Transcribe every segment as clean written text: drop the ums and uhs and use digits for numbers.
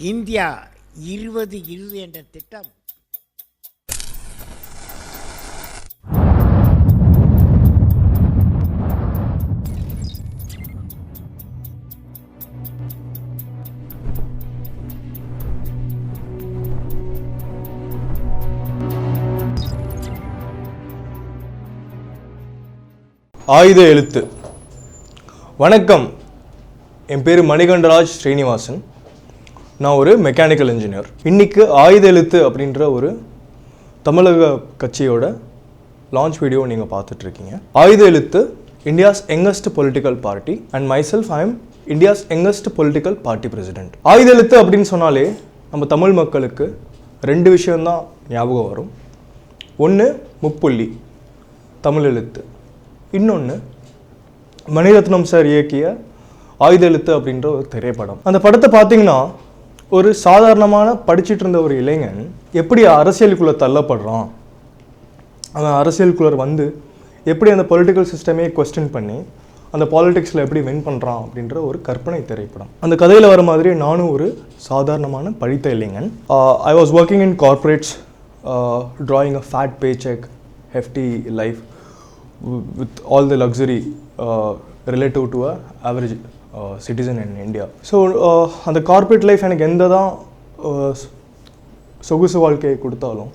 India 2020 என்ற திட்டம் ஆயுத எழுத்து. வணக்கம், என் பேர் மணிகண்டராஜ் ஸ்ரீனிவாசன். நான் ஒரு மெக்கானிக்கல் இன்ஜினியர். இன்றைக்கி ஆயுத எழுத்து அப்படின்ற ஒரு தமிழக கட்சியோட லான்ச் வீடியோ நீங்கள் பார்த்துட்ருக்கீங்க. ஆயுத எழுத்து India's youngest political party and myself I am India's youngest political party president. ஆயுத எழுத்து அப்படின்னு சொன்னாலே நம்ம தமிழ் மக்களுக்கு ரெண்டு விஷயம்தான் ஞாபகம் வரும். ஒன்று முப்புள்ளி தமிழ் எழுத்து, இன்னொன்று மணிரத்னம் சார் இயக்கிய ஆயுத எழுத்து அப்படின்ற ஒரு திரைப்படம். அந்த படத்தை பார்த்தீங்கன்னா ஒரு சாதாரணமான படிச்சுட்டு இருந்த ஒரு இளைஞன் எப்படி அரசியலுக்குள்ளே தள்ளப்படுறான், அவன் அரசியலுக்குள்ளே வந்து எப்படி அந்த பொலிட்டிக்கல் சிஸ்டமே கொஸ்டின் பண்ணி அந்த பாலிடிக்ஸில் எப்படி வின் பண்ணுறான் அப்படின்ற ஒரு கற்பனை திரைப்படம். அந்த கதையில் வர மாதிரி நானும் ஒரு சாதாரணமான படித்த இளைஞன். ஐ was working in corporates, drawing a fat paycheck, hefty life with all the luxury relative to a average citizen in India. So அந்த கார்பரேட் லைஃப் எனக்கு எந்த தான் சொகுசு வாழ்க்கையை கொடுத்தாலும்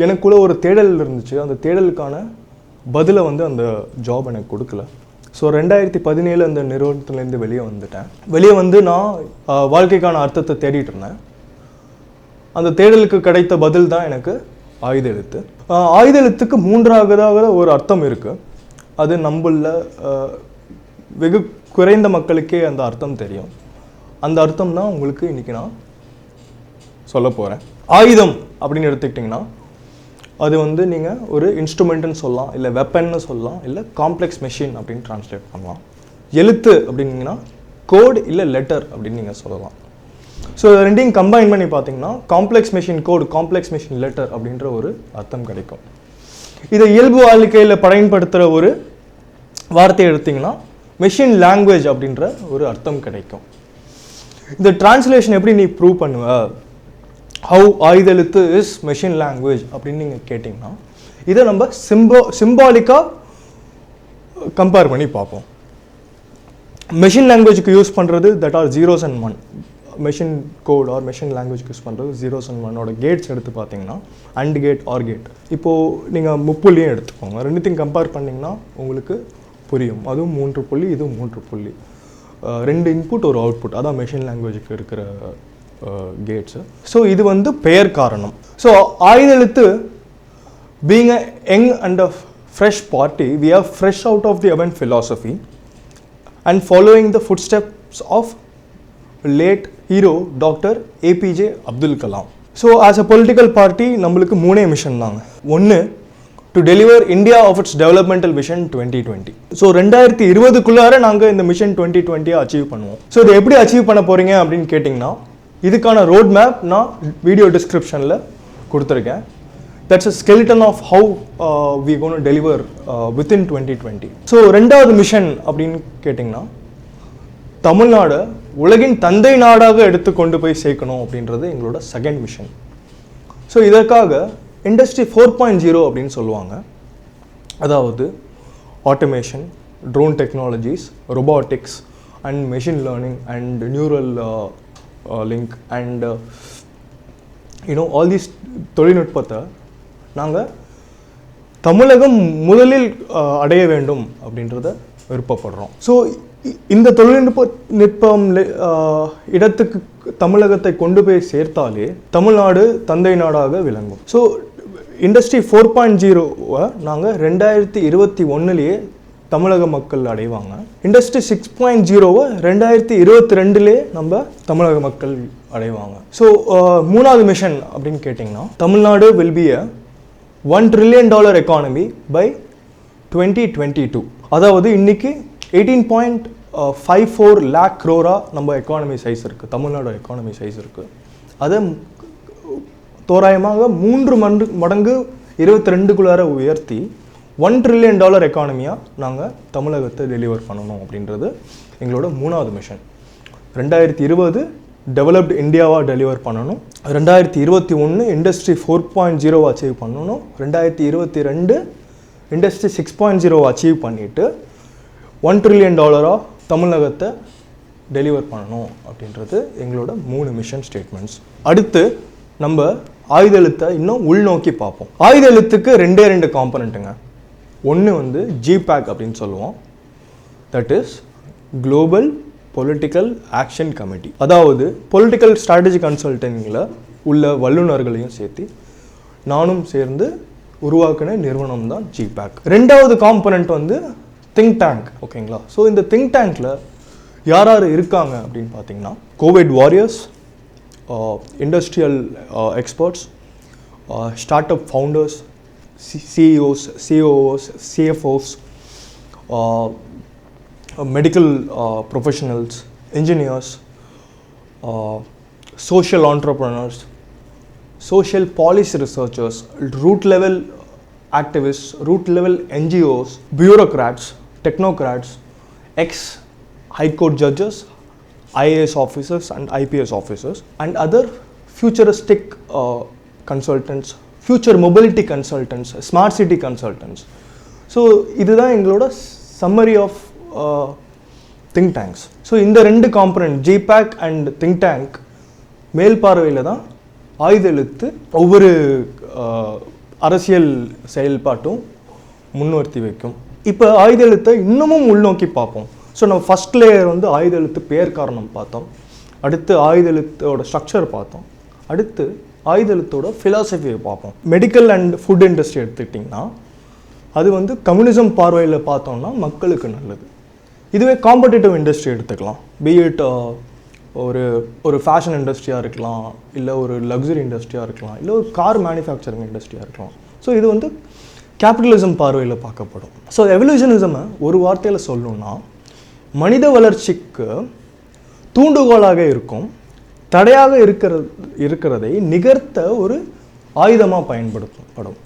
எனக்குள்ளே ஒரு தேடல் இருந்துச்சு. அந்த தேடலுக்கான பதிலை வந்து அந்த ஜாப் எனக்கு கொடுக்கல. ஸோ 2017 அந்த நிறுவனத்துலேருந்து வெளியே வந்துட்டேன். வெளியே வந்து நான் வாழ்க்கைக்கான அர்த்தத்தை தேடிட்டு இருந்தேன். அந்த தேடலுக்கு கிடைத்த பதில் தான் எனக்கு ஆயுத எழுத்து. ஆயுத எழுத்துக்கு மூன்றாவதாக ஒரு அர்த்தம் இருக்குது. அது நம்மள வெகு குறைந்த மக்களுக்கே அந்த அர்த்தம் தெரியும். அந்த அர்த்தம் தான் உங்களுக்கு இன்றைக்கி நான் சொல்ல போகிறேன். ஆயுதம் அப்படின்னு எடுத்துக்கிட்டிங்கன்னா அது வந்து நீங்கள் ஒரு இன்ஸ்ட்ருமெண்ட்டுன்னு சொல்லலாம், இல்லை வெப்பன்னு சொல்லலாம், இல்லை காம்ப்ளெக்ஸ் மெஷின் அப்படின்னு ட்ரான்ஸ்லேட் பண்ணலாம். எழுத்து அப்படின்னீங்கன்னா கோட் இல்லை லெட்டர் அப்படின்னு நீங்கள் சொல்லலாம். ஸோ ரெண்டையும் கம்பைன் பண்ணி பார்த்தீங்கன்னா complex machine code, complex machine letter அப்படின்ற ஒரு அர்த்தம் கிடைக்கும். இதை இயல்பு வாழ்க்கையில் பயன்படுத்துகிற ஒரு வார்த்தையை எடுத்திங்கன்னா மெஷின் லாங்குவேஜ் அப்படின்ற ஒரு அர்த்தம் கிடைக்கும். இந்த டிரான்ஸ்லேஷன் எப்படி நீ ப்ரூவ் பண்ணுவ, ஹவு ஆயுத எழுத்து இஸ் மெஷின் லாங்குவேஜ் அப்படின்னு நீங்கள் கேட்டிங்கன்னா இதை நம்ம சிம்பாலிக்காக கம்பேர் பண்ணி பார்ப்போம். மெஷின் லாங்குவேஜுக்கு யூஸ் பண்ணுறது that are 0s and 1. Machine code or machine லாங்குவேஜ்க்கு யூஸ் பண்ணுறது 0s and 1 கேட்ஸ் எடுத்து பார்த்தீங்கன்னா அண்ட் கேட், ஆர் கேட். இப்போது நீங்கள் முப்புள்ளியும் எடுத்துக்கோங்க. ரெண்டுத்தையும் கம்பேர் பண்ணிங்கன்னா உங்களுக்கு புரியும். அதுவும் 3 புள்ளி, இதுவும் 3 புள்ளி. 2 இன்புட் ஒரு அவுட்புட், அதான் மெஷின் லாங்குவேஜுக்கு இருக்கிற கேட்ஸு. ஸோ இது வந்து பெயர் காரணம். ஸோ ஆயுத Ezhuthu being a young and a fresh party, we are fresh out of the oven philosophy and following the footsteps of late hero doctor APJ Abdul Kalam. So as a political party நம்மளுக்கு 3 mission தாங்க. ஒன்று, to deliver India of its developmental vision 2020. So 2020க்குள்ளார நாங்கள் இந்த mission 2020 achieve பண்ணுவோம். So இதை எப்படி achieve பண்ண போகிறீங்க அப்படின்னு கேட்டிங்கன்னா இதுக்கான ரோட் மேப் நான் வீடியோ டிஸ்கிரிப்ஷனில் கொடுத்துருக்கேன். That's a skeleton of how we gonna deliver within 2020. So ரெண்டாவது மிஷன் அப்படின்னு கேட்டிங்கன்னா தமிழ்நாடு உலகின் தந்தை நாடாக எடுத்து கொண்டு போய் சேர்க்கணும் அப்படின்றது எங்களோட செகண்ட் மிஷன். ஸோ இதற்காக இண்டஸ்ட்ரி 4.0 அப்படின்னு சொல்லுவாங்க. அதாவது automation, drone technologies, robotics and machine learning and neural link and all these தொழில்நுட்பத்தை நாங்கள் தமிழகம் முதலில் அடைய வேண்டும் அப்படின்றத விருப்பப்படுறோம். ஸோ இந்த தொழில்நுட்பம் இடத்துக்கு தமிழகத்தை கொண்டு போய் சேர்த்தாலே தமிழ்நாடு தந்தை நாடாக விளங்கும். ஸோ இண்டஸ்ட்ரி 4.0 நாங்கள் 2021 தமிழக மக்கள் அடைவாங்க. இண்டஸ்ட்ரி 6.0 2022 நம்ம தமிழக மக்கள் அடைவாங்க. ஸோ மூணாவது மிஷன் அப்படின்னு கேட்டிங்கன்னா Tamil Nadu will be a $1 trillion economy by 2022. அதாவது இன்னைக்கு 18.54 lakh crore நம்ம எக்கானமி சைஸ் இருக்குது, தமிழ்நாடு எக்கானமி சைஸ் இருக்குது. அதை தோராயமாக 3 மடங்கு 22க்குள்ளார உயர்த்தி $1 trillion எக்கானமியாக நாங்கள் தமிழகத்தை டெலிவர் பண்ணணும் அப்படின்றது எங்களோட மூணாவது மிஷன். 2020 டெவலப்டு இந்தியாவாக டெலிவர் பண்ணணும். 2021 இண்டஸ்ட்ரி 4.0 அச்சீவ் பண்ணணும். 2022 இண்டஸ்ட்ரி 6.0 அச்சீவ் பண்ணிவிட்டு $1 trillion தமிழகத்தை டெலிவர் பண்ணணும் அப்படின்றது எங்களோட 3 மிஷன் ஸ்டேட்மெண்ட்ஸ். அடுத்து நம்ம ஆயுத எழுத்தை இன்னும் உள்நோக்கி பார்ப்போம். ஆயுத எழுத்துக்கு 2 காம்பனண்ட்டுங்க. ஒன்று வந்து GPAC அப்படின்னு சொல்லுவோம், that is global political action committee. அதாவது பொலிட்டிக்கல் ஸ்ட்ராட்டஜி கன்சல்டன்டிங்கில் உள்ள வல்லுநர்களையும் சேர்த்து நானும் சேர்ந்து உருவாக்கின நிறுவனம் தான் GPAC. 2வது காம்பனண்ட் வந்து திங்க் டேங்க். ஓகேங்களா? ஸோ இந்த திங்க் டேங்க்கில் யார் யார் இருக்காங்க அப்படின்னு பார்த்தீங்கன்னா, Covid warriors, industrial experts, start up founders, CEOs, COOs, CFOs, medical professionals, engineers, social entrepreneurs, social policy researchers, root level activists, root level NGOs, bureaucrats, technocrats, ex-high court judges, IAS officers and IPS officers, and other futuristic consultants, future mobility consultants, smart city consultants. So இதுதான் எங்களோட summary of think tanks. So இந்த 2 component GPAC and think tank மேல் பார்வையில் தான் ஆயுத எழுத்து ஒவ்வொரு அரசியல் செயல்பாட்டும் முன்னிறுத்தி வைக்கும். இப்போ ஆயுத எழுத்தை இன்னமும் உள்நோக்கி பார்ப்போம். ஸோ நம்ம ஃபஸ்ட் லேயர் வந்து ஆயுத எழுத்து பேர் காரணம் பார்த்தோம், அடுத்து ஆயுத எழுத்தோட ஸ்ட்ரக்சர் பார்த்தோம், அடுத்து ஆயுத எழுத்தோட ஃபிலாசபியை பார்ப்போம். மெடிக்கல் அண்ட் ஃபுட் இண்டஸ்ட்ரி எடுத்துக்கிட்டிங்கன்னா அது வந்து கம்யூனிசம் பார்வையில் பார்த்தோம்னா மக்களுக்கு நல்லது. இதுவே காம்படிட்டிவ் இண்டஸ்ட்ரி எடுத்துக்கலாம், பிஇட் ஒரு ஃபேஷன் இண்டஸ்ட்ரியாக இருக்கலாம், இல்லை ஒரு லக்ஸரி இண்டஸ்ட்ரியாக இருக்கலாம், இல்லை ஒரு கார் மேனுஃபேக்சரிங் இண்டஸ்ட்ரியாக இருக்கலாம். ஸோ இது வந்து கேபிட்டலிசம் பார்வையில் பார்க்கப்படும். ஸோ எவல்யூஷனிசமை ஒரு வார்த்தையில் சொல்லணும்னா மனித வளர்ச்சிக்கு தூண்டுகோலாக இருக்கும், தடையாக இருக்கிறதை நிகர்த்த ஒரு ஆயுதமாக பயன்படுத்தப்படும்.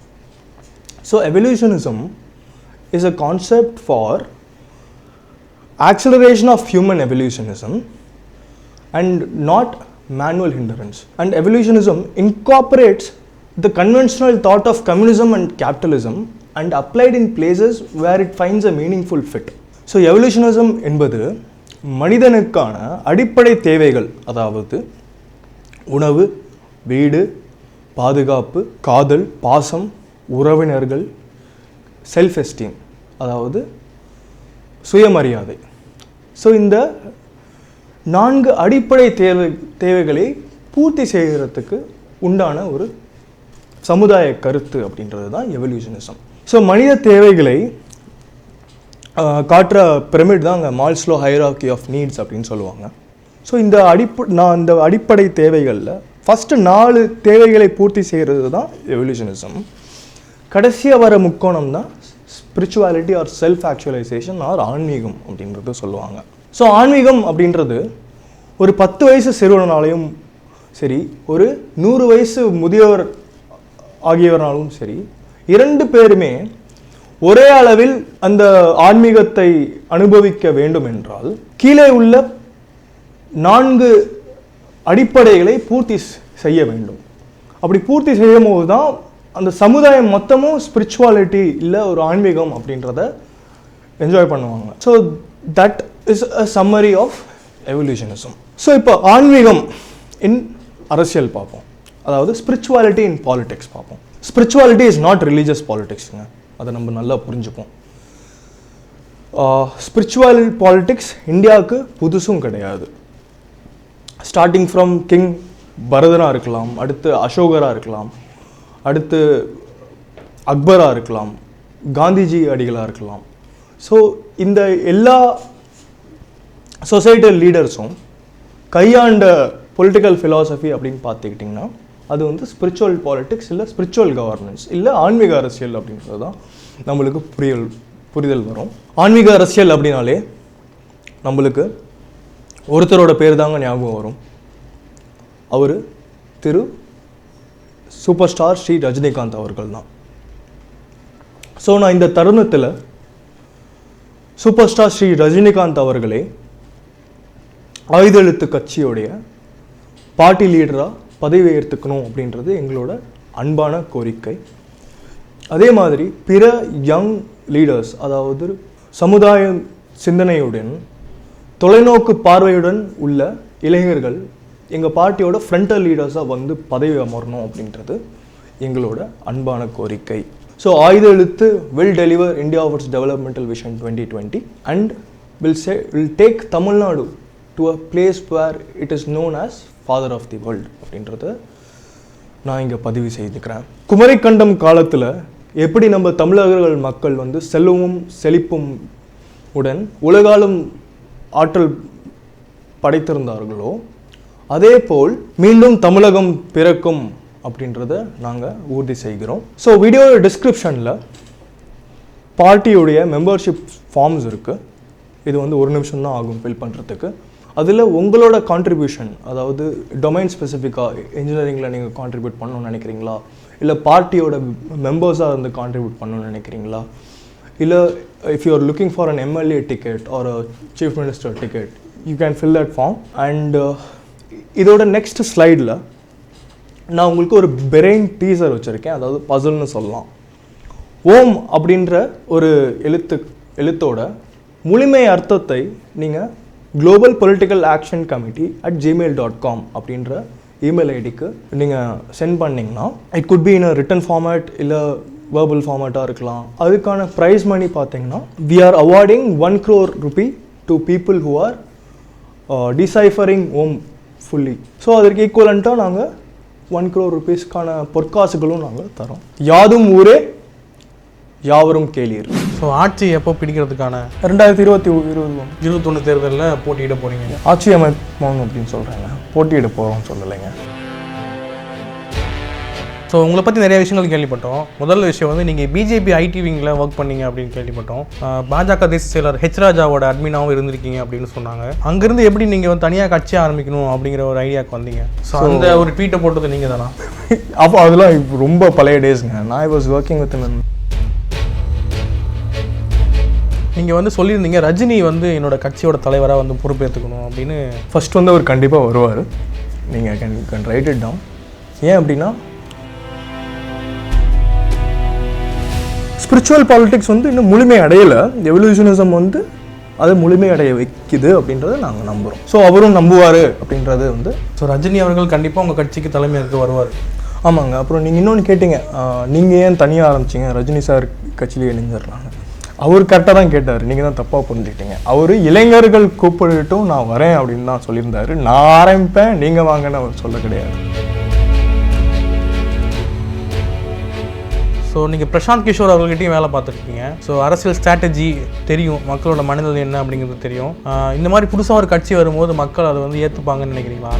So evolutionism is a concept for acceleration of human evolutionism and not manual hindrance. And evolutionism incorporates the conventional thought of communism and capitalism and applied in places where it finds a meaningful fit. So evolutionism என்பது மனிதனுக்கான அடிப்படை தேவைகள், அதாவது உணவு, வீடு, பாதுகாப்பு, காதல், பாசம், உறவினர்கள், செல்ஃப் எஸ்டீம், அதாவது சுயமரியாதை. ஸோ இந்த 4 அடிப்படை தேவைகளை பூர்த்தி செய்கிறதுக்கு உண்டான ஒரு சமுதாய கருத்து அப்படின்றது தான் எவல்யூஷனிசம். ஸோ மனித தேவைகளை காட்டுற பிரமிட் தான் அங்கே மால்ஸ்லோ ஹைரார்கி ஆஃப் நீட்ஸ் அப்படின்னு சொல்லுவாங்க. ஸோ இந்த அடிப்படை தேவைகளில் ஃபஸ்ட்டு 4 தேவைகளை பூர்த்தி செய்கிறது தான் எவல்யூஷனிசம். கடைசியாக வர முக்கோணம் தான் spirituality or self actualisation or ஆன்மீகம் அப்படின்றது சொல்லுவாங்க. ஸோ ஆன்மீகம் அப்படின்றது ஒரு 10 வயசு சிறுவனாலையும் சரி, ஒரு 100 வயசு முதியவர் ஆகியவராலும் சரி, 2 பேருமே ஒரே அளவில் அந்த ஆன்மீகத்தை அனுபவிக்க வேண்டும் என்றால் கீழே உள்ள 4 அடிப்படைகளை பூர்த்தி செய்ய வேண்டும். அப்படி பூர்த்தி செய்யும் போது தான் அந்த சமுதாயம் மொத்தமும் ஸ்பிரிச்சுவாலிட்டி இல்லை ஒரு ஆன்மீகம் அப்படின்றத என்ஜாய் பண்ணுவாங்க. So that is a summary of evolutionism. So இப்போ ஆன்மீகம் இன் அரசியல் பார்ப்போம், அதாவது ஸ்பிரிச்சுவாலிட்டி இன் பாலிடிக்ஸ் பார்ப்போம். ஸ்பிரிச்சுவாலிட்டி இஸ் நாட் ரிலீஜியஸ் பாலிடிக்ஸுங்க, அதை நம்ம நல்லா புரிஞ்சுப்போம். ஸ்பிரிச்சுவல் பாலிடிக்ஸ் இந்தியாவுக்கு புதுசும் கிடையாது. ஸ்டார்டிங் ஃப்ரம் கிங் பரதனாக இருக்கலாம், அடுத்து அசோகராக இருக்கலாம், அடுத்து அக்பராக இருக்கலாம், காந்திஜி அடிகளாக இருக்கலாம். ஸோ இந்த எல்லா சொசைட்டல் லீடர்ஸும் கையாண்ட பொலிட்டிக்கல் ஃபிலாசபி அப்படின்னு பார்த்துக்கிட்டிங்கன்னா அது வந்து ஸ்பிரிச்சுவல் பாலிட்டிக்ஸ் இல்லை ஸ்பிரிச்சுவல் கவர்னன்ஸ் இல்லை ஆன்மீக அரசியல் அப்படின்றது தான் நம்மளுக்கு புரிதல் வரும். ஆன்மீக அரசியல் அப்படின்னாலே நம்மளுக்கு ஒருத்தரோட பேர் தாங்க ஞாபகம் வரும். அவர் திரு சூப்பர் ஸ்டார் ஸ்ரீ ரஜினிகாந்த் அவர்கள் தான். ஸோ நான் இந்த தருணத்தில் சூப்பர் ஸ்டார் ஸ்ரீ ரஜினிகாந்த் அவர்களே ஆயுத எழுத்து கட்சியுடைய பார்ட்டி லீடராக பதவி ஏற்றுக்கணும் அப்படின்றது எங்களோட அன்பான கோரிக்கை. அதே மாதிரி பிற யங் லீடர்ஸ், அதாவது சமுதாய சிந்தனையுடன் தொலைநோக்கு பார்வையுடன் உள்ள இளைஞர்கள் எங்கள் பார்ட்டியோட ஃப்ரண்டல் லீடர்ஸாக வந்து பதவி அமரணும் அப்படின்றது எங்களோட அன்பான கோரிக்கை. ஸோ ஆயுத Ezhuthu will deliver India towards developmental vision 2020 and will take Tamil Nadu to a place where it is known as father of the world அப்படின்றத நான் இங்கே பதிவு செய்துக்கிறேன். குமரிக்கண்டம் காலத்தில் எப்படி நம்ம தமிழர்கள் மக்கள் வந்து செல்வமும் செழிப்பும் உடன் உலகாலும் ஆற்றல் படைத்திருந்தார்களோ அதே போல் மீண்டும் தமிழகம் பிறக்கும் அப்படின்றத நாங்கள் உறுதி செய்கிறோம். ஸோ வீடியோ டிஸ்கிரிப்ஷனில் பார்ட்டியுடைய மெம்பர்ஷிப் ஃபார்ம்ஸ் இருக்குது. இது வந்து 1 நிமிஷம் தான் ஆகும் ஃபில் பண்ணுறதுக்கு. அதில் உங்களோட கான்ட்ரிபியூஷன், அதாவது டொமைன் ஸ்பெசிஃபிக்காக இன்ஜினியரிங்கில் நீங்கள் கான்ட்ரிபியூட் பண்ணணும்னு நினைக்கிறீங்களா, இல்லை பார்ட்டியோட மெம்பர்ஸாக இருந்து கான்ட்ரிபியூட் பண்ணணும்னு நினைக்கிறீங்களா, இல்லை if you are looking for an MLA ticket or a chief minister ticket, you can fill that form. And இதோட நெக்ஸ்ட் ஸ்லைடில் நான் உங்களுக்கு ஒரு பிரெயின் டீசர் வச்சுருக்கேன், அதாவது பசில்னு சொல்லலாம். ஓம் அப்படின்ற ஒரு எழுத்தோட முழுமை அர்த்தத்தை நீங்கள் global political action committee @gmail.com அப்படின்ற இமெயில் ஐடிக்கு நீங்கள் சென்ட் பண்ணிங்கன்னா it could be in a written format இல்லை வேர்பல் ஃபார்மேட்டாக இருக்கலாம். அதுக்கான ப்ரைஸ் மணி பார்த்தீங்கன்னா we are awarding 1 crore rupee to people who are deciphering Om fully. So அதற்கு ஈக்குவலண்ட்டாக நாங்கள் 1 crore rupeesக்கான பொற்காசுகளும் நாங்கள் தரோம். யாதும் ஊரே யாவரும் கேளீர். ஸோ ஆட்சி எப்போ பிடிக்கிறதுக்கான 2021 தேர்தலில் போட்டியிட போகிறீங்க? ஆட்சி அமைப்போம் அப்படின்னு சொல்கிறாங்க, போட்டியிட போகிறோம்னு சொல்லலைங்க. ஸோ உங்களை பற்றி நிறைய விஷயங்கள் கேள்விப்பட்டோம். முதல் விஷயம் வந்து நீங்கள் பிஜேபி ஐடி விங்கில் ஒர்க் பண்ணீங்க அப்படின்னு கேள்விப்பட்டோம். பாஜக தேசிய செயலர் ஹெச் ராஜாவோட அட்மினாவும் இருந்திருக்கீங்க அப்படின்னு சொன்னாங்க. அங்கேருந்து எப்படி நீங்கள் வந்து தனியாக கட்சி ஆரம்பிக்கணும் அப்படிங்கிற ஒரு ஐடியாவுக்கு வந்தீங்க? ஸோ அந்த ஒரு ட்வீட்டை போட்டது நீங்கள் தானா? அப்போ அதெல்லாம் ரொம்ப பழைய டேஸ்ங்க. நான் ஐ வாஸ் ஒர்க்கிங் வித் நீங்கள் வந்து சொல்லியிருந்தீங்க ரஜினி வந்து என்னோட கட்சியோட தலைவராக வந்து பொறுப்பேற்றுக்கணும் அப்படின்னு. ஃபர்ஸ்ட் வந்து அவர் கண்டிப்பாக வருவார். நீங்கள் கேன் ரைட் இட் டவுன். ஏன் அப்படின்னா ஸ்பிரிச்சுவல் பாலிட்டிக்ஸ் வந்து இன்னும் முழுமை அடையலை. எவல்யூஷனிசம் வந்து அதை முழுமை அடைய வைக்குது அப்படின்றத நாங்கள் நம்புகிறோம். ஸோ அவரும் நம்புவார் அப்படின்றது வந்து. ஸோ ரஜினி அவர்கள் கண்டிப்பாக உங்கள் கட்சிக்கு தலைமையாக வருவார். ஆமாங்க. அப்புறம் நீங்கள் இன்னொன்று கேட்டீங்க, நீங்கள் ஏன் தனியாக ஆரம்பிச்சிங்க, ரஜினி சார் கட்சியிலே இணைஞ்சிடுறாங்க. அவர் கரெக்டாக தான் கேட்டார், நீங்கள் தான் தப்பாக புரிஞ்சுக்கிட்டீங்க. அவர் இளைஞர்கள் கூப்பிட்டுட்டும் நான் வரேன் அப்படின்னு தான் சொல்லியிருந்தாரு. நான் ஆரம்பிப்பேன் நீங்கள் வாங்கன்னு அவர் சொல்ல கிடையாது. ஸோ நீங்கள் பிரசாந்த் கிஷோர் அவர்கள்கிட்டையும் வேலை பார்த்துருக்கீங்க. ஸோ அரசியல் ஸ்ட்ராட்டஜி தெரியும், மக்களோட மனநிலை என்ன அப்படிங்கிறது தெரியும். இந்த மாதிரி புதுசாக ஒரு கட்சி வரும்போது மக்கள் அதை வந்து ஏற்றுப்பாங்கன்னு நினைக்கிறீங்களா?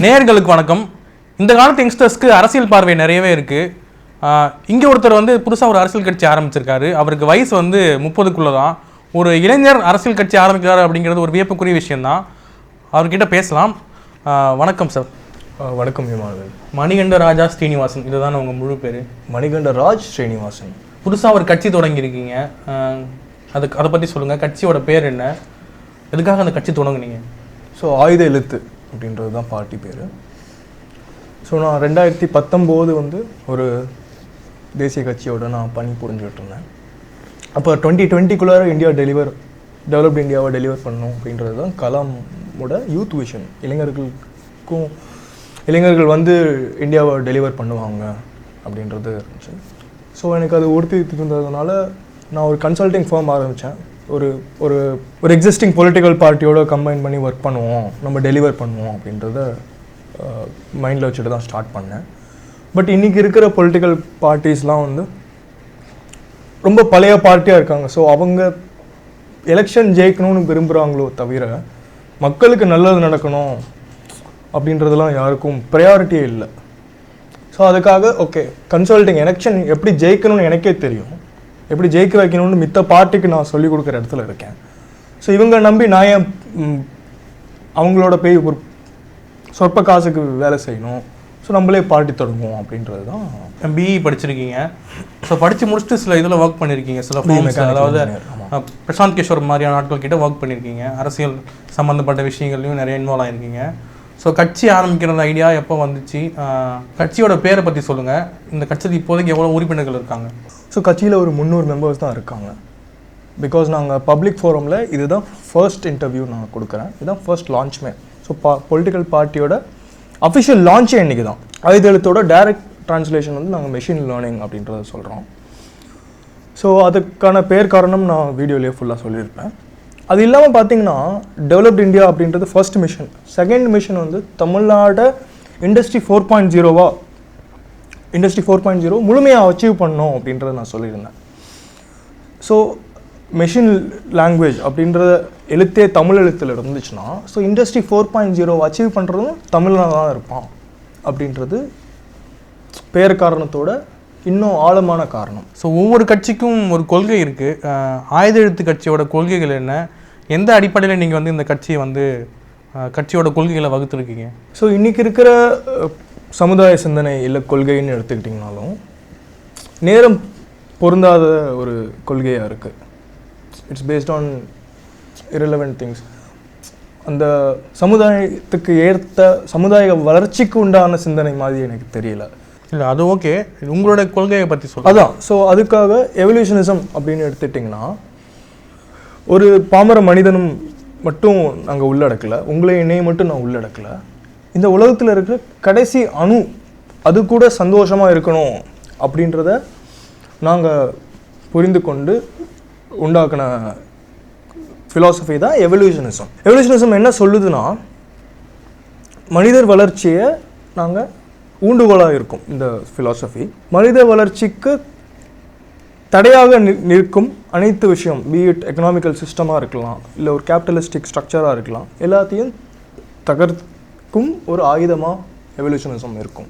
நேயர்களுக்கு வணக்கம். இந்த காலத்து யங்ஸ்டர்ஸ்க்கு அரசியல் பார்வை நிறையவே இருக்குது. இங்கே ஒருத்தர் வந்து புதுசாக ஒரு அரசியல் கட்சி ஆரம்பிச்சிருக்காரு. அவருக்கு வயசு வந்து 30க்குள்ளே தான். ஒரு இளைஞர் அரசியல் கட்சி ஆரம்பிக்கிறாரு அப்படிங்கிறது ஒரு வியப்புக்குரிய விஷயந்தான். அவர்கிட்ட பேசலாம். வணக்கம் சார். வணக்கம் விமானவேல். மணிகண்ட ராஜா ஸ்ரீனிவாசன், இதுதான் உங்கள் முழு பேர்? மணிகண்ட ராஜ் ஸ்ரீனிவாசன். புதுசாக ஒரு கட்சி தொடங்கியிருக்கீங்க, அதை பற்றி சொல்லுங்கள். கட்சியோட பேர் என்ன, எதுக்காக அந்த கட்சி தொடங்குனீங்க? ஸோ ஆயுத எழுத்து அப்படின்றது தான் பார்ட்டி பேர். ஸோ நான் 2019 வந்து ஒரு தேசிய கட்சியோட நான் பணி புரிஞ்சுட்டு இருந்தேன். அப்போ 2020 இந்தியா டெவலப்டு இந்தியாவை டெலிவர் பண்ணணும் அப்படின்றது தான் கலாமோட யூத் விஷன். இளைஞர்கள் வந்து இந்தியாவை டெலிவர் பண்ணுவாங்க அப்படின்றது இருந்துச்சு. ஸோ எனக்கு அது உறுதி இருந்ததுனால நான் ஒரு கன்சல்டிங் ஃபார்ம் ஆரம்பித்தேன். ஒரு ஒரு ஒரு எக்ஸிஸ்டிங் பொலிட்டிக்கல் பார்ட்டியோட கம்பைன் பண்ணி ஒர்க் பண்ணுவோம், நம்ம டெலிவர் பண்ணுவோம் அப்படின்றத மைண்டில் வச்சுட்டு தான் ஸ்டார்ட் பண்ணேன். பட் இன்றைக்கி இருக்கிற பொலிட்டிக்கல் பார்ட்டிஸ்லாம் வந்து ரொம்ப பழைய பார்ட்டியாக இருக்காங்க. ஸோ அவங்க எலெக்ஷன் ஜெயிக்கணும்னு விரும்புகிறாங்களோ தவிர மக்களுக்கு நல்லது நடக்கணும் அப்படின்றதுலாம் யாருக்கும் ப்ரையாரிட்டியே இல்லை. ஸோ அதுக்காக ஓகே கன்சல்டிங், எலெக்ஷன் எப்படி ஜெயிக்கணும்னு எனக்கே தெரியும், எப்படி ஜெயிக்க வைக்கணும்னு மித்த பார்ட்டிக்கு நான் சொல்லிக் கொடுக்குற இடத்துல இருக்கேன். ஸோ இவங்க நம்பி நான் ஏன் அவங்களோட போய் ஒரு சொற்ப காசுக்கு வேலை செய்யணும், ஸோ நம்மளே பார்ட்டி தொடங்குவோம் அப்படின்றது தான். பிஇ படிச்சிருக்கீங்க. ஸோ படித்து முடிச்சுட்டு சில இதில் ஒர்க் பண்ணியிருக்கீங்க, சில ஃபார்ம்ஸ், அதாவது பிரசாந்த் கிஷோர் மாதிரியான ஆட்கள் கிட்ட ஒர்க் பண்ணியிருக்கீங்க, அரசியல் சம்மந்தப்பட்ட விஷயங்கள்லையும் நிறைய இன்வால்வ் ஆகிருக்கீங்க. ஸோ கட்சி ஆரம்பிக்கிற ஐடியா எப்போ வந்துச்சு? கட்சியோட பேரை பற்றி சொல்லுங்கள். இந்த கட்சியில் இப்போதைக்கு எவ்வளோ உறுப்பினர்கள் இருக்காங்க? ஸோ கட்சியில் ஒரு 300 மெம்பர்ஸ் தான் இருக்காங்க. பிகாஸ் நாங்கள் பப்ளிக் ஃபோரமில் இதுதான் ஃபர்ஸ்ட் இன்டர்வியூ நான் கொடுக்குறேன், இதுதான் ஃபர்ஸ்ட் லான்ச்சுமே. ஸோ பொலிட்டிக்கல் பார்ட்டியோட அஃபிஷியல் லான்ச்சே இன்றைக்கி தான். 5 எழுத்தோட டைரக்ட் ட்ரான்ஸ்லேஷன் வந்து நாங்கள் மெஷின் லேர்னிங் அப்படின்றத சொல்கிறோம். ஸோ அதுக்கான பேர் காரணம் நான் வீடியோலேயே ஃபுல்லாக சொல்லியிருப்பேன். அது இல்லாமல் பார்த்தீங்கன்னா டெவலப்ட் இந்தியா அப்படின்றது ஃபர்ஸ்ட் மிஷன். செகண்ட் மிஷன் வந்து தமிழ்நாடு இண்டஸ்ட்ரி 4.0 இண்டஸ்ட்ரி 4.0 முழுமையாக அச்சீவ் பண்ணோம் அப்படின்றத நான் சொல்லியிருந்தேன். ஸோ மெஷின் லாங்குவேஜ் அப்படின்றத எழுத்தே தமிழ் எழுத்தில் இருந்துச்சுன்னா, ஸோ இண்டஸ்ட்ரி 4.0 அச்சீவ் பண்ணுறதும் தமிழில் தான் இருப்பான் அப்படின்றது பேர் காரணத்தோட இன்னும் ஆழமான காரணம். ஸோ ஒவ்வொரு கட்சிக்கும் ஒரு கொள்கை இருக்குது. ஆயுத எழுத்து கட்சியோட கொள்கைகள் என்ன? எந்த அடிப்படையில் நீங்கள் வந்து இந்த கட்சியை வந்து கட்சியோட கொள்கைகளை வகுத்துருக்கீங்க? ஸோ இன்றைக்கி இருக்கிற சமுதாய சிந்தனை இல்லை கொள்கைன்னு எடுத்துக்கிட்டிங்கனாலும் நேரம் பொருந்தாத ஒரு கொள்கையாக இருக்குது. It's based on irrelevant things. அந்த சமுதாயத்துக்கு ஏற்ற சமுதாய வளர்ச்சிக்கு உண்டான சிந்தனை மாதிரி எனக்கு தெரியல. இல்லை, அது ஓகே. உங்களோட கொள்கையை பற்றி சொல்ல அதான். ஸோ அதுக்காக எவல்யூஷனிசம் அப்படின்னு எடுத்துட்டிங்கன்னா ஒரு பாமர மனிதனும் மட்டும் நாங்கள் உள்ளடக்கலை, உங்களை என்னையை மட்டும் நான் உள்ளடக்கலை. இந்த உலகத்தில் இருக்கிற கடைசி அணு அது கூட சந்தோஷமாக இருக்கணும் அப்படின்றத நாங்கள் புரிந்து கொண்டு உண்டாக்கின ஃபிலாசபி தான் எவல்யூஷனிசம். எவல்யூஷனிசம் என்ன சொல்லுதுன்னா, மனிதர் வளர்ச்சியை நாங்கள் ஊண்டுகோலாக இருக்கும். இந்த ஃபிலாசபி மனித வளர்ச்சிக்கு தடையாக நிற்கும் அனைத்து விஷயம், பீட் எக்கனாமிக்கல் சிஸ்டமாக இருக்கலாம், இல்லை ஒரு கேபிட்டலிஸ்டிக் ஸ்ட்ரக்சராக இருக்கலாம், எல்லாத்தையும் தகர்க்கும் ஒரு ஆயுதமாக எவல்யூஷனிசம் இருக்கும்.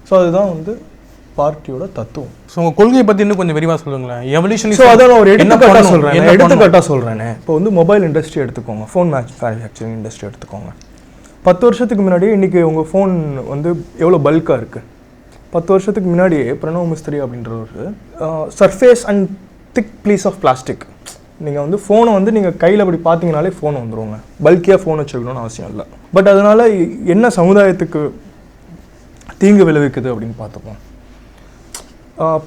ஸோ அதுதான் வந்து பார்ட்டியோட தத்துவம். ஸோ உங்கள் கொள்கையை பற்றி இன்னும் கொஞ்சம் விரிவாக சொல்லுங்களேன். எவல்யூஷன். ஸோ அதான் நான் ஒரு எடுத்துக்காட்டாக சொல்கிறேனே. இப்போ வந்து மொபைல் இண்டஸ்ட்ரி எடுத்துக்கோங்க, ஃபோன் மேனுஃபேக்சரிங் இண்டஸ்ட்ரி எடுத்துக்கோங்க. 10 வருஷத்துக்கு முன்னாடி இன்றைக்கி உங்கள் ஃபோன் வந்து எவ்வளோ பல்காக இருக்குது. 10 வருஷத்துக்கு முன்னாடியே பிரணவ் மிஸ்திரி அப்படின்ற ஒரு surface and thick piece of plastic. நீங்கள் வந்து ஃபோனை வந்து நீங்கள் கையில் அப்படி பார்த்தீங்கனாலே ஃபோன் வந்துடுவோங்க. பல்கியாக ஃபோன் வச்சுக்கணும்னு அவசியம் இல்லை. பட் அதனால் என்ன சமுதாயத்துக்கு தீங்கு விளைவிக்குது அப்படின்னு பார்த்துப்போம்.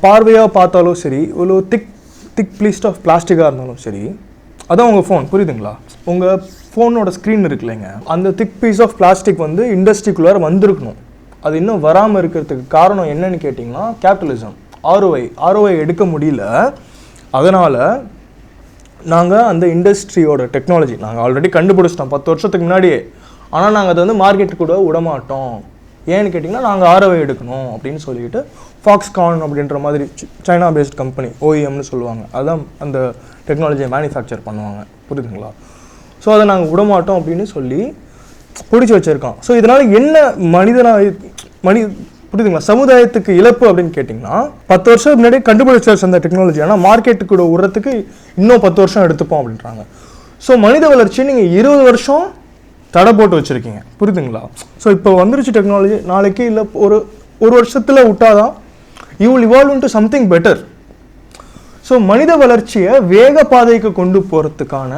பார்வையாக பார்த்தாலும் சரி, ஒரு திக் பீஸ் ஆஃப் பிளாஸ்டிக்காக இருந்தாலும் சரி, அதான் உங்கள் ஃபோன். புரியுதுங்களா? உங்கள் ஃபோனோட ஸ்க்ரீன் இருக்குல்லைங்க, அந்த திக் பீஸ் ஆஃப் பிளாஸ்டிக் வந்து இண்டஸ்ட்ரிக்குள்ளார வந்திருக்கணும். அது இன்னும் வராமல் இருக்கிறதுக்கு காரணம் என்னன்னு கேட்டிங்கன்னா கேபிட்டலிசம். ஆர்ஓஐ எடுக்க முடியல. அதனால் நாங்கள் அந்த இண்டஸ்ட்ரியோட டெக்னாலஜி நாங்கள் ஆல்ரெடி கண்டுபிடிச்சிட்டோம் 10 வருஷத்துக்கு முன்னாடியே. ஆனால் நாங்கள் அதை வந்து மார்க்கெட்டு கூட விடமாட்டோம். ஏன்னு கேட்டிங்கன்னா நாங்கள் ஆர்ஓஐ எடுக்கணும் அப்படின்னு சொல்லிட்டு ஃபாக்ஸ்கான் அப்படின்ற மாதிரி சைனா பேஸ்ட் கம்பெனி, ஓஇஎம்னு சொல்லுவாங்க, அதுதான் அந்த டெக்னாலஜியை மேனுஃபேக்சர் பண்ணுவாங்க. புரியுதுங்களா? ஸோ அதை நாங்கள் விடமாட்டோம் அப்படின்னு சொல்லி பிடிச்சி வச்சுருக்கோம். ஸோ இதனால் என்ன புரியுதுங்களா, சமுதாயத்துக்கு இழப்பு அப்படின்னு கேட்டிங்கன்னா 10 வருஷம் முன்னாடி கண்டுபிடிச்ச அந்த டெக்னாலஜி ஆனால் மார்க்கெட்டுக்கு கூட விடுறதுக்கு இன்னும் 10 வருஷம் எடுத்துப்போம் அப்படின்றாங்க. ஸோ மனித வளர்ச்சி நீங்கள் 20 வருஷம் தடை போட்டு வச்சுருக்கீங்க. புரியுதுங்களா? ஸோ இப்போ வந்துருச்சு டெக்னாலஜி, நாளைக்கு இல்லை ஒரு வருஷத்தில் விட்டாதான் you will evolve into something better. So மனித வளர்ச்சியை வேக பாதைக்கு கொண்டு போகிறதுக்கான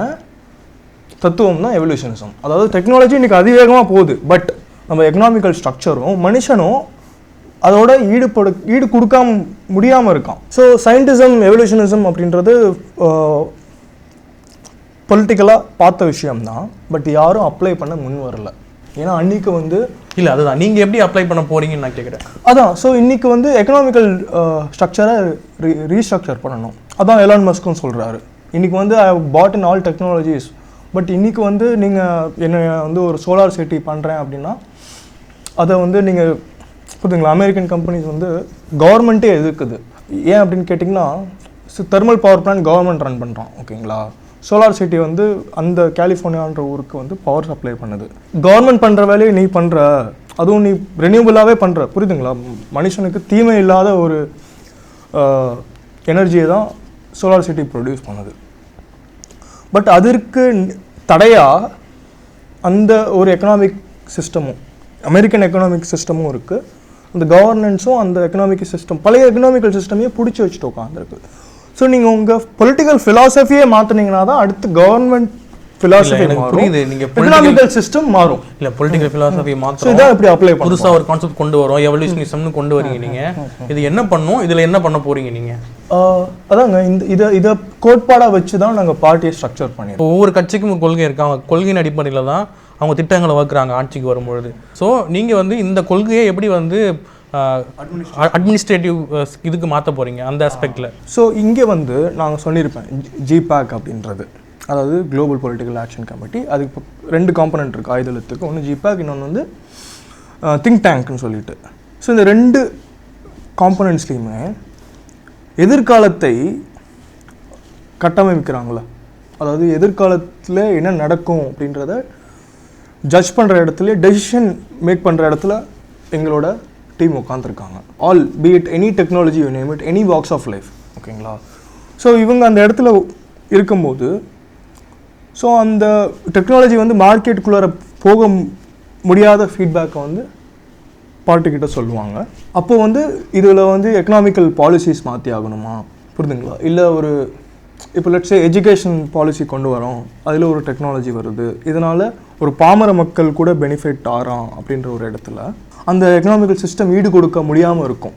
தத்துவம் தான் எவல்யூஷனிசம். அதாவது டெக்னாலஜி இன்றைக்கி அதிவேகமாக போகுது, பட் நம்ம எக்கனாமிக்கல் ஸ்ட்ரக்சரும் மனுஷனும் அதோட ஈடு கொடுக்காம முடியாமல் இருக்கான். ஸோ சயின்டிசம் எவல்யூஷனிசம் அப்படின்றது பொலிட்டிக்கலாக பார்த்த விஷயம்தான், பட் யாரும் அப்ளை பண்ண முன் வரல. ஏன்னா அன்றைக்கி வந்து இல்லை, அதுதான் நீங்கள் எப்படி அப்ளை பண்ண போகிறீங்கன்னு நான் கேட்குறேன். அதான். ஸோ இன்றைக்கி வந்து எக்கனாமிக்கல் ஸ்ட்ரக்சரை ரீஸ்ட்ரக்சர் பண்ணணும். அதான் எலான் மஸ்க்கும் சொல்கிறாரு. இன்றைக்கி வந்து I have put in all technologies, but இன்றைக்கி வந்து நீங்கள் என்ன வந்து ஒரு சோலார் சிட்டி பண்ணுறேன் அப்படின்னா அதை வந்து நீங்கள் புரியுதுங்களா, அமெரிக்கன் கம்பெனிஸ் வந்து கவர்மெண்ட்டே எதிர்க்குது. ஏன் அப்படின்னு கேட்டிங்கன்னா thermal power plant government run பண்ணுறான். ஓகேங்களா? சோலார் சிட்டி வந்து அந்த கலிஃபோர்னியான்ற ஊருக்கு வந்து பவர் சப்ளை பண்ணுது. கவர்மெண்ட் பண்ணுற வேலையை நீ பண்ணுற, அதுவும் நீ ரெனியூபிளாகவே பண்ணுற. புரியுதுங்களா? மனுஷனுக்கு தீமை இல்லாத ஒரு எனர்ஜியை தான் சோலார் சிட்டி ப்ரொடியூஸ் பண்ணுது. பட் அதற்கு தடையாக அந்த ஒரு எக்கனாமிக் சிஸ்டமும் அமெரிக்கன் எக்கனாமிக் சிஸ்டமும் இருக்குது. அந்த கவர்னன்ஸும் அந்த எக்கனாமிக் சிஸ்டம் பழைய எக்கனாமிக்கல் சிஸ்டமையே பிடிச்சி வச்சுட்டு உட்காந்துருக்கு. ஸோ நீங்கள் உங்கள் பொலிட்டிக்கல் ஃபிலாசபியே மாற்றினீங்கன்னா தான் அடுத்து கவர்மெண்ட் philosophy புரியுது. நீங்க எக்கனாமிக்கல் சிஸ்டம் மாறும். இல்ல பொலிட்டிக்கல் philosophy மாத்துறோம். சோ இத எப்படி அப்ளை பண்ணலாம்? புதுசா ஒரு கான்செப்ட் கொண்டு வரோம், எவல்யூஷனிசம்னு கொண்டு வரீங்க நீங்க. இது என்ன பண்ணும்? இதுல என்ன பண்ண போறீங்க நீங்க? அதாங்க இத கோட்பாடா வச்சு தான் நாங்க பார்ட்டியை ஸ்ட்ரக்சர் பண்ணிருக்கோம். ஒவ்வொரு கட்சிக்கும் ஒரு கொள்கை இருக்கு. அவங்க கொள்கையின் அடிப்படையில தான் அவங்க திட்டங்களை வகுக்குறாங்க ஆட்சிக்கு வரும்பொழுது. ஸோ நீங்க வந்து இந்த கொள்கையை எப்படி வந்து அட்மினிஸ்ட்ரேட்டிவ் இதுக்கு மாற்ற போறீங்க அந்த ஆஸ்பெக்ட்ல? ஸோ இங்கே வந்து நாங்கள் சொல்லியிருப்பேன் ஜிபேக் அப்படின்றது, அதாவது குளோபல் பொலிட்டிக்கல் ஆக்ஷன் கமிட்டி. அதுக்கு இப்போ 2 காம்பனண்ட் இருக்குது ஆயுதத்துக்கு. ஒன்று ஜிபேக், இன்னொன்று வந்து திங்க் டேங்க்னு சொல்லிட்டு. ஸோ இந்த 2 காம்பனண்ட்ஸ்லேயுமே எதிர்காலத்தை கட்டமைக்கிறாங்களே, அதாவது எதிர்காலத்தில் என்ன நடக்கும் அப்படின்றத ஜட்ஜ் பண்ணுற இடத்துல, டெசிஷன் மேக் பண்ணுற இடத்துல எங்களோட டீம் உட்காந்துருக்காங்க. Albeit any technology you name it, any walks of life. ஓகேங்களா? ஸோ இவங்க அந்த இடத்துல இருக்கும்போது, ஸோ அந்த டெக்னாலஜி வந்து மார்க்கெட்டுக்குள்ளார போக முடியாத ஃபீட்பேக்கை வந்து பார்ட்டிக்கிட்ட சொல்லுவாங்க. அப்போ வந்து இதில் வந்து எக்கனாமிக்கல் பாலிசிஸ் மாற்றி ஆகணுமா, புரியுதுங்களா? இல்லை ஒரு இப்போ லெட்ஸ் சே எஜுகேஷன் பாலிசி கொண்டு வரோம், அதில் ஒரு டெக்னாலஜி வருது, இதனால் ஒரு பாமர மக்கள் கூட பெனிஃபிட் ஆகிறோம் அப்படின்ற ஒரு இடத்துல அந்த எக்கனாமிக்கல் சிஸ்டம் ஈடு கொடுக்க முடியாமல் இருக்கும்.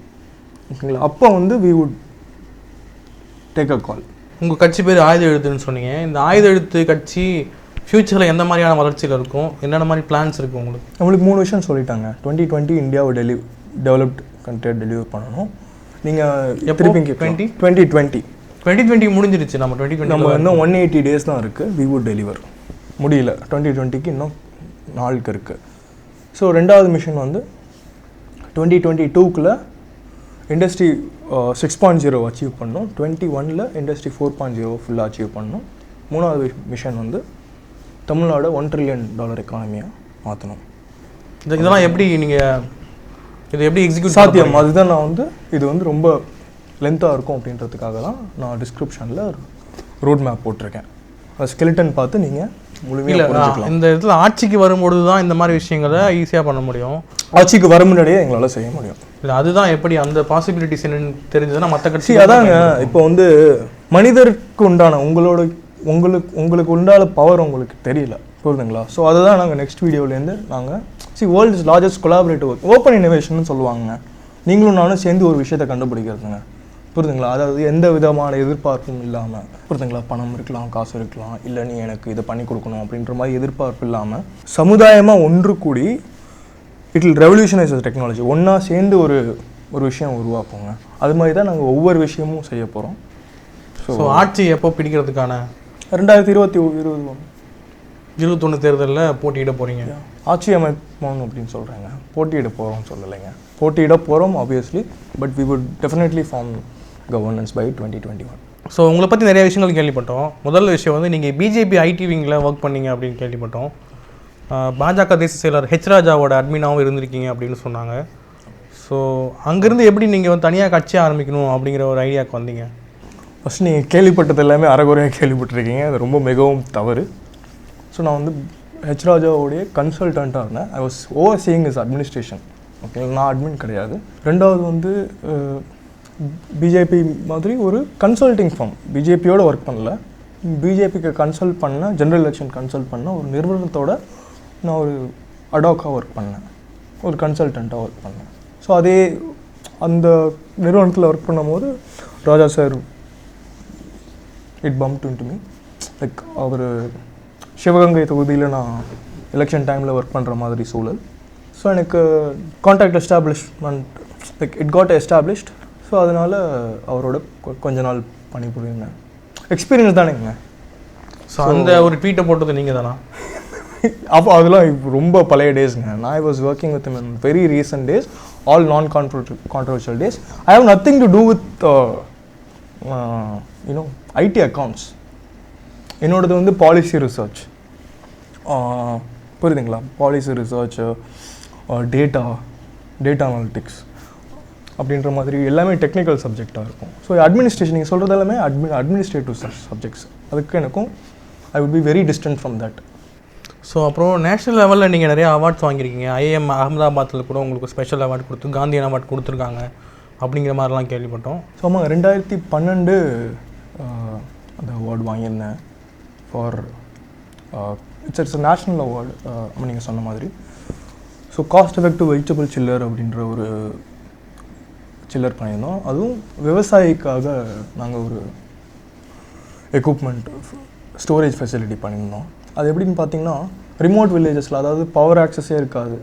ஓகேங்களா? அப்போ வந்து வி வுட் டேக் அ கால். உங்கள் கட்சி பேர் ஆயுத எழுத்துன்னு சொன்னீங்க. இந்த ஆயுத எழுத்து கட்சி ஃப்யூச்சரில் எந்த மாதிரியான வளர்ச்சியில் இருக்கும், என்னென்ன மாதிரி பிளான்ஸ் இருக்குது உங்களுக்கு? நம்மளுக்கு 3 விஷயம் சொல்லிட்டாங்க. 2020 இந்தியாவை டெவலப்ட் கண்ட்ரியை டெலிவர் பண்ணணும். நீங்கள் திருப்பி 2020 முடிஞ்சிருச்சு. நம்ம 2020 நம்ம இன்னும் 180 days தான் இருக்குது. வி வுட் டெலிவர் முடியல. 2020க்கு இன்னும் நாளுக்கு இருக்குது. ஸோ 2வது மிஷன் வந்து 2022க்குள்ளே இண்டஸ்ட்ரி 6.0 அச்சீவ் பண்ணணும். 21ல் இண்டஸ்ட்ரி 4.0 ஃபுல்லாக அச்சீவ் பண்ணணும். 3வது மிஷன் வந்து தமிழ்நாடு $1 trillion எக்கானமியாக மாற்றணும். இதெல்லாம் எப்படி நீங்கள் இது எப்படி எக்ஸிக்யூட் சாத்தியம்? அதுதான் நான் வந்து இது வந்து ரொம்ப லென்த்தாக இருக்கும் அப்படின்றதுக்காக தான் நான் டிஸ்கிரிப்ஷனில் ரோட் மேப் போட்டிருக்கேன். அது ஸ்கெலிட்டன் பார்த்து நீங்கள் முழுமையாக புரிஞ்சுக்கலாம். இந்த இடத்துல ஆட்சிக்கு வரும்பொழுது தான் இந்த மாதிரி விஷயங்களை ஈஸியாக பண்ண முடியும். ஆட்சிக்கு வர முன்னாடியே எங்களால் செய்ய முடியும். இல்லை அதுதான் எப்படி அந்த பாசிபிலிட்டிஸ் என்னன்னு தெரிஞ்சதுன்னா மற்ற கட்சி அதாங்க. இப்போ வந்து மனிதருக்கு உண்டான உங்களுக்கு உண்டான பவர் உங்களுக்கு தெரியல, புரியுதுங்களா? ஸோ அதை தான் நாங்கள் நெக்ஸ்ட் வீடியோலேருந்து நாங்கள் world's largest collaborative open innovation சொல்லுவாங்க. நீங்களும் நானும் சேர்ந்து ஒரு விஷயத்தை கண்டுபிடிக்கிறதுங்க, புரியுதுங்களா? அதாவது எந்த விதமான எதிர்பார்ப்பும் இல்லாமல், புரியுதுங்களா? பணம் இருக்கலாம், காசு இருக்கலாம், இல்லை நீ எனக்கு இதை பண்ணி கொடுக்கணும் அப்படின்ற மாதிரி எதிர்பார்ப்பு இல்லாமல் சமுதாயமாக ஒன்று கூடி இட் வில் ரெவல்யூஷனைஸ் டெக்னாலஜி. ஒன்றா சேர்ந்து ஒரு விஷயம் உருவாக்குங்க. அது மாதிரி தான் நாங்கள் ஒவ்வொரு விஷயமும் செய்ய போகிறோம். ஸோ ஆட்சி எப்போ பிடிக்கிறதுக்கான 2021 தேர்தலில் போட்டியிட போகிறீங்க? ஆட்சி அமைப்போம் அப்படின்னு சொல்கிறாங்க. போட்டியிட போகிறோம் சொல்லலைங்க. போட்டியிட போகிறோம் obviously, but we would definitely form governance by 2021. So உங்களை பற்றி நிறைய விஷயங்கள் கேள்விப்பட்டோம். முதல் விஷயம் வந்து நீங்கள் பிஜேபி ஐடி விங்கில் ஒர்க் பண்ணீங்க அப்படின்னு கேள்விப்பட்டோம். பாஜக தேசிய செயலர் ஹெச் ராஜாவோட அட்மினாவும் இருந்திருக்கீங்க அப்படின்னு சொன்னாங்க. ஸோ அங்கேருந்து எப்படி நீங்கள் வந்து தனியாக கட்சி ஆரம்பிக்கணும் அப்படிங்கிற ஒரு ஐடியாவுக்கு வந்தீங்க? ஃபஸ்ட் நீங்கள் கேள்விப்பட்டது எல்லாமே அரைகுறையாக கேள்விப்பட்டிருக்கீங்க. அது ரொம்ப மிகவும் தவறு. ஸோ நான் வந்து ஹெச் ராஜாவோடைய கன்சல்டண்ட்டாக இருந்தேன். I was overseeing is administration. Okay, நான் அட்மின் கிடையாது. 2வது வந்து பிஜேபி மாதிரி ஒரு கன்சல்டிங் ஃபார்ம், பிஜேபியோட ஒர்க் பண்ணல, பிஜேபிக்கு கன்சல்ட் பண்ண, ஜென்ரல் எலெக்ஷன் கன்சல்ட் பண்ண ஒரு நிறுவனத்தோட நான் ஒரு அடாக்காக ஒர்க் பண்ணேன், ஒரு கன்சல்டண்ட்டாக ஒர்க் பண்ணேன். ஸோ அதே அந்த நிறுவனத்தில் ஒர்க் பண்ணும்போது Raja sir it pumped into me. Like அவர் சிவகங்கை தொகுதியில் நான் எலெக்ஷன் டைமில் ஒர்க் பண்ணுற மாதிரி சூழல். ஸோ எனக்கு contact establishment like it got established. So அதனால் அவரோட கொஞ்ச நாள் பணிபுரிந்தேன். எக்ஸ்பீரியன்ஸ் தானேங்க. ஸோ அந்த ஒரு ட்வீட்டை போட்டது நீங்கள் தானா? அப்போ அதெல்லாம் ரொம்ப பழைய டேஸ்ங்க. நான் I was working with in very recent days, all non controversial days. I have nothing to do with you know IT accounts. என்னோடது வந்து பாலிசி ரிசர்ச், புரியுதுங்களா? பாலிசி ரிசர்ச், டேட்டா அனாலிட்டிக்ஸ் அப்படின்ற மாதிரி எல்லாமே டெக்னிக்கல் சப்ஜெக்டாக இருக்கும். ஸோ அட்மினிஸ்ட்ரேஷன் நீங்கள் சொல்கிறது எல்லாமே அட்மினிஸ்ட்ரேட்டிவ் சப்ஜெக்ட்ஸ். அதுக்கு எனக்கும் I would be very distant from that. So அப்புறம் நேஷ்னல் லெவலில் நீங்கள் நிறைய அவார்ட்ஸ் வாங்கியிருக்கீங்க. ஐஏஎம் அகமதாபாத்தில் கூட உங்களுக்கு ஸ்பெஷல் அவார்டு கொடுத்து காந்தியன் அவார்டு கொடுத்துருக்காங்க அப்படிங்கிற மாதிரிலாம் கேள்விப்பட்டோம். ஸோ ஆமாம் 2012 அந்த அவார்டு வாங்கியிருந்தேன் ஃபார் இட்ஸ் நேஷ்னல் அவார்டு நீங்கள் சொன்ன மாதிரி. So cost effective vegetable chiller அப்படின்ற ஒரு சில்லர் பண்ணியிருந்தோம். அதுவும் விவசாயிக்காக நாங்கள் ஒரு எக்யூப்மெண்ட் ஸ்டோரேஜ் ஃபெசிலிட்டி பண்ணியிருந்தோம். அது எப்படின்னு பார்த்தீங்கன்னா ரிமோட் வில்லேஜஸில், அதாவது பவர் ஆக்சஸே இருக்காது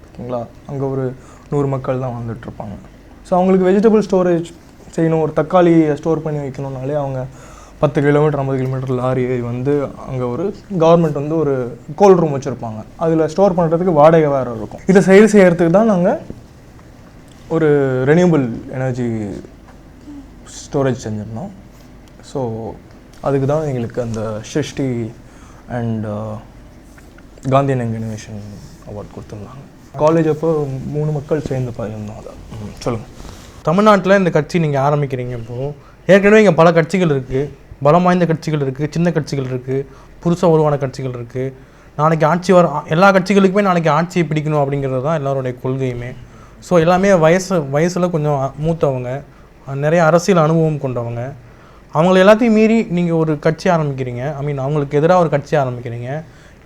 ஓகேங்களா, அங்கே ஒரு 100 மக்கள் தான் வந்துட்டுருப்பாங்க. ஸோ அவங்களுக்கு வெஜிடபிள் ஸ்டோரேஜ் செய்யணும், ஒரு தக்காளியை ஸ்டோர் பண்ணி வைக்கணும்னாலே அவங்க 10 கிலோமீட்டர் 50 கிலோமீட்டர் லாரி வந்து அங்கே ஒரு கவர்மெண்ட் வந்து ஒரு கோல்ட் ரூம் வச்சுருப்பாங்க, அதில் ஸ்டோர் பண்ணுறதுக்கு வாடகை வேறு இருக்கும். இதை செய்கிறதுக்கு தான் நாங்கள் ஒரு ரெனியூபிள் எனர்ஜி ஸ்டோரேஜ் செஞ்சுருந்தோம். ஸோ அதுக்கு தான் எங்களுக்கு அந்த Sristi and Gandhian young innovation award கொடுத்துருந்தாங்க. காலேஜ் அப்போ 3 மக்கள் சேர்ந்து பண்ணியிருந்தோம். அதை சொல்லுங்கள். தமிழ்நாட்டில் இந்த கட்சி நீங்கள் ஆரம்பிக்கிறீங்க. இப்போது ஏற்கனவே இங்கே பல கட்சிகள் இருக்குது, பலம் வாய்ந்த கட்சிகள் இருக்குது, சின்ன கட்சிகள் இருக்குது, புதுசாக உருவான கட்சிகள் இருக்குது. நாளைக்கு ஆட்சி எல்லா கட்சிகளுக்குமே நாளைக்கு ஆட்சியை பிடிக்கணும் அப்படிங்கிறது தான் எல்லாருடைய கொள்கையுமே. ஸோ எல்லாமே வயசில் கொஞ்சம் மூத்தவங்க, நிறைய அரசியல் அனுபவம் கொண்டவங்க. அவங்கள எல்லாத்தையும் மீறி நீங்கள் ஒரு கட்சி ஆரம்பிக்கிறீங்க, அவங்களுக்கு எதிராக ஒரு கட்சி ஆரம்பிக்கிறீங்க.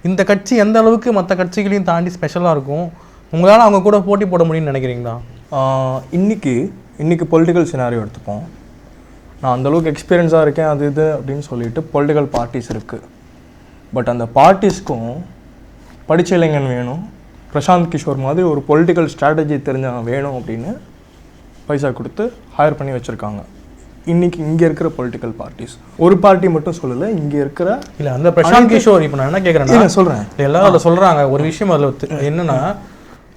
இந்த கட்சி எந்த அளவுக்கு மற்ற கட்சிகளையும் தாண்டி ஸ்பெஷலாக இருக்கும், உங்களால் அவங்க கூட போட்டி போட முடியும்னு நினைக்கிறீங்களா? இன்றைக்கி பொலிட்டிக்கல் சினாரியோ எடுத்துப்போம். நான் அந்தளவுக்கு எக்ஸ்பீரியன்ஸாக இருக்கேன் அது இது அப்படின்னு சொல்லிட்டு பொலிட்டிக்கல் பார்ட்டிஸ் இருக்குது. பட் அந்த பார்ட்டிஸ்க்கும் படித்த இளைஞன் வேணும், பிரசாந்த் கிஷோர் மாதிரி ஒரு பொலிட்டிக்கல் ஸ்ட்ராட்டஜி தெரிஞ்சவன் வேணும் அப்படின்னு பைசா கொடுத்து ஹையர் பண்ணி வச்சுருக்காங்க. இன்றைக்கி இங்கே இருக்கிற பொலிட்டிக்கல் பார்ட்டிஸ் ஒரு பார்ட்டி மட்டும் சொல்லலை, இங்கே இருக்கிற இல்லை அந்த பிரசாந்த் கிஷோர். இப்போ நான் என்ன கேட்குறேன்னா சொல்கிறேன், எல்லாரும் அதில் சொல்கிறாங்க ஒரு விஷயம். அதில் என்னென்னா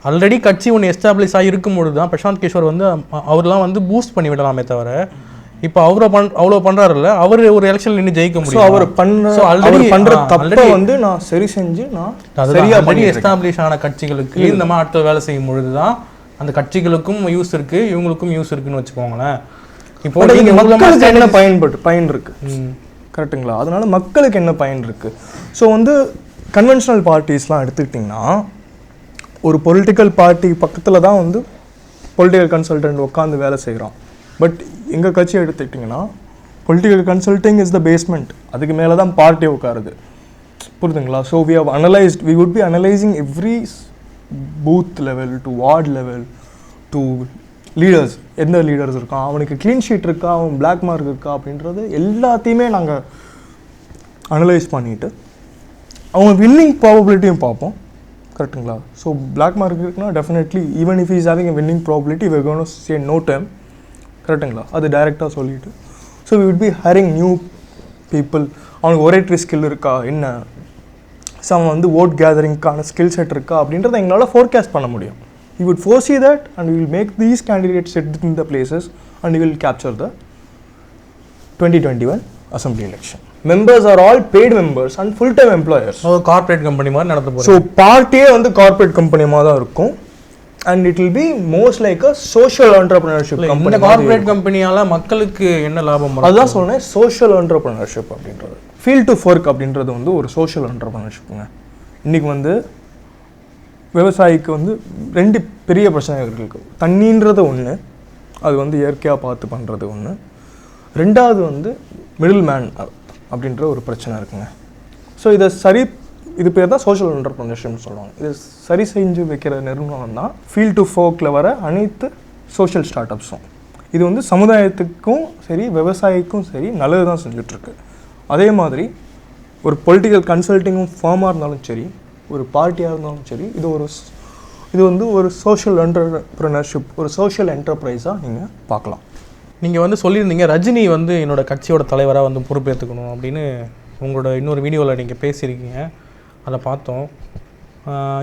ஆல்ரெடி கட்சி ஒன்று எஸ்டாப்ளிஷ் ஆகி இருக்கும்பொழுது தான் பிரசாந்த் கிஷோர் வந்து அவர்லாம் வந்து பூஸ்ட் பண்ணி விடலாமே தவிர, இப்போ அவ்வளோ பண்ணுறாருல்ல, அவர் ஒரு எலெக்ஷன் நின்று ஜெயிக்க முடியும். அவர் பண்ணுற தப்பை வந்து நான் சரி செஞ்சு நான் சரியாக பண்ணி எஸ்டாப்ளிஷ் ஆன கட்சிகளுக்கு இந்த மாதிரி அடுத்த வேலை செய்யும் பொழுது தான் அந்த கட்சிகளுக்கும் யூஸ் இருக்குது, இவங்களுக்கும் யூஸ் இருக்குன்னு வச்சுக்கோங்களேன். இப்போ நீங்கள் மக்களுக்கு என்ன பயன் இருக்குது கரெக்டுங்களா? அதனால மக்களுக்கு என்ன பயன் இருக்குது? ஸோ வந்து கன்வென்ஷனல் பார்ட்டிஸ்லாம் எடுத்துக்கிட்டிங்கன்னா ஒரு பொலிட்டிக்கல் பார்ட்டி பக்கத்தில் தான் வந்து பொலிட்டிக்கல் கன்சல்டன்ட் உட்காந்து வேலை செய்கிறோம். பட் எங்கள் கட்சி எடுத்துக்கிட்டிங்கன்னா political consulting is the basement, அதுக்கு மேலே தான் பார்ட்டி உட்காருது, புரியுதுங்களா? So we would be analysing every booth level to ward level to leaders, எந்த லீடர்ஸ் இருக்கான், அவனுக்கு க்ளீன் ஷீட் இருக்கா, அவன் பிளாக் மார்க் இருக்கா அப்படின்றது எல்லாத்தையுமே நாங்கள் அனலைஸ் பண்ணிவிட்டு அவங்க வின்னிங் ப்ராபபிலிட்டியும் பார்ப்போம், கரெக்டுங்களா? ஸோ பிளாக் மார்க் இருக்குன்னா definitely even if is having a winning probability we gonna say no time, கரெக்டுங்களா? அது டைரெக்டாக சொல்லிவிட்டு so we would be hiring new people. அவனுக்கு ஒரேட்ரி ஸ்கில் இருக்கா, என்ன அவன் வந்து ஓட் கேதரிங்க்கான ஸ்கில் செட் இருக்கா அப்படின்றத எங்களால் ஃபோர்காஸ்ட் பண்ண முடியும். We would foresee that and we will make these candidates sit in the places and we will capture the 2021 assembly election. Members are all paid members and full-time employers. Corporate company மாதிரி நடத்த போகிறோம். So பார்ட்டியே வந்து corporate company மாதிரி தான் இருக்கும் and it will be most like a social entrepreneurship company. இந்த corporate கம்பெனியால மக்களுக்கு என்ன லாபம்? அதான் சொன்னேன், social entrepreneurship அப்படின்றது. Field to fork அப்படின்றது வந்து ஒரு social entrepreneurshipங்க. இன்னைக்கு வந்து விவசாயிக்கு வந்து 2 பெரிய பிரச்சனைகள் இருக்குது. தண்ணின்றது ஒன்று, அது வந்து இயற்கையாக பார்த்து பண்ணுறது ஒன்று. 2வது வந்து மிடில் மேன் அப்படின்ற ஒரு பிரச்சனை இருக்குங்க. ஸோ இது பேர் தான் சோஷியல் என்டர்பிரினர்ஷிப்னு சொல்லுவாங்க. இது சரி செஞ்சு வைக்கிற நிறுவனம் தான் ஃபீல்ட் டு ஃபோக்கில் வர அனைத்து சோஷியல் ஸ்டார்ட் அப்ஸும். இது வந்து சமுதாயத்துக்கும் சரி விவசாயிக்கும் சரி நல்லது தான் செஞ்சிட்ருக்கு. அதே மாதிரி ஒரு பொலிட்டிக்கல் கன்சல்டிங்கும் ஃபார்மாக இருந்தாலும் சரி, ஒரு பார்ட்டியாக இருந்தாலும் சரி, இது வந்து ஒரு சோஷியல் என்டர்பிரினர்ஷிப், ஒரு சோஷியல் என்டர்பிரைஸாக நீங்கள் பார்க்கலாம். நீங்கள் வந்து சொல்லியிருந்தீங்க ரஜினி வந்து என்னோடய கட்சியோட தலைவராக வந்து பொறுப்பேற்றுக்கணும் அப்படின்னு உங்களோட இன்னொரு வீடியோவில் நீங்கள் பேசியிருக்கீங்க, அதை பார்த்தோம்.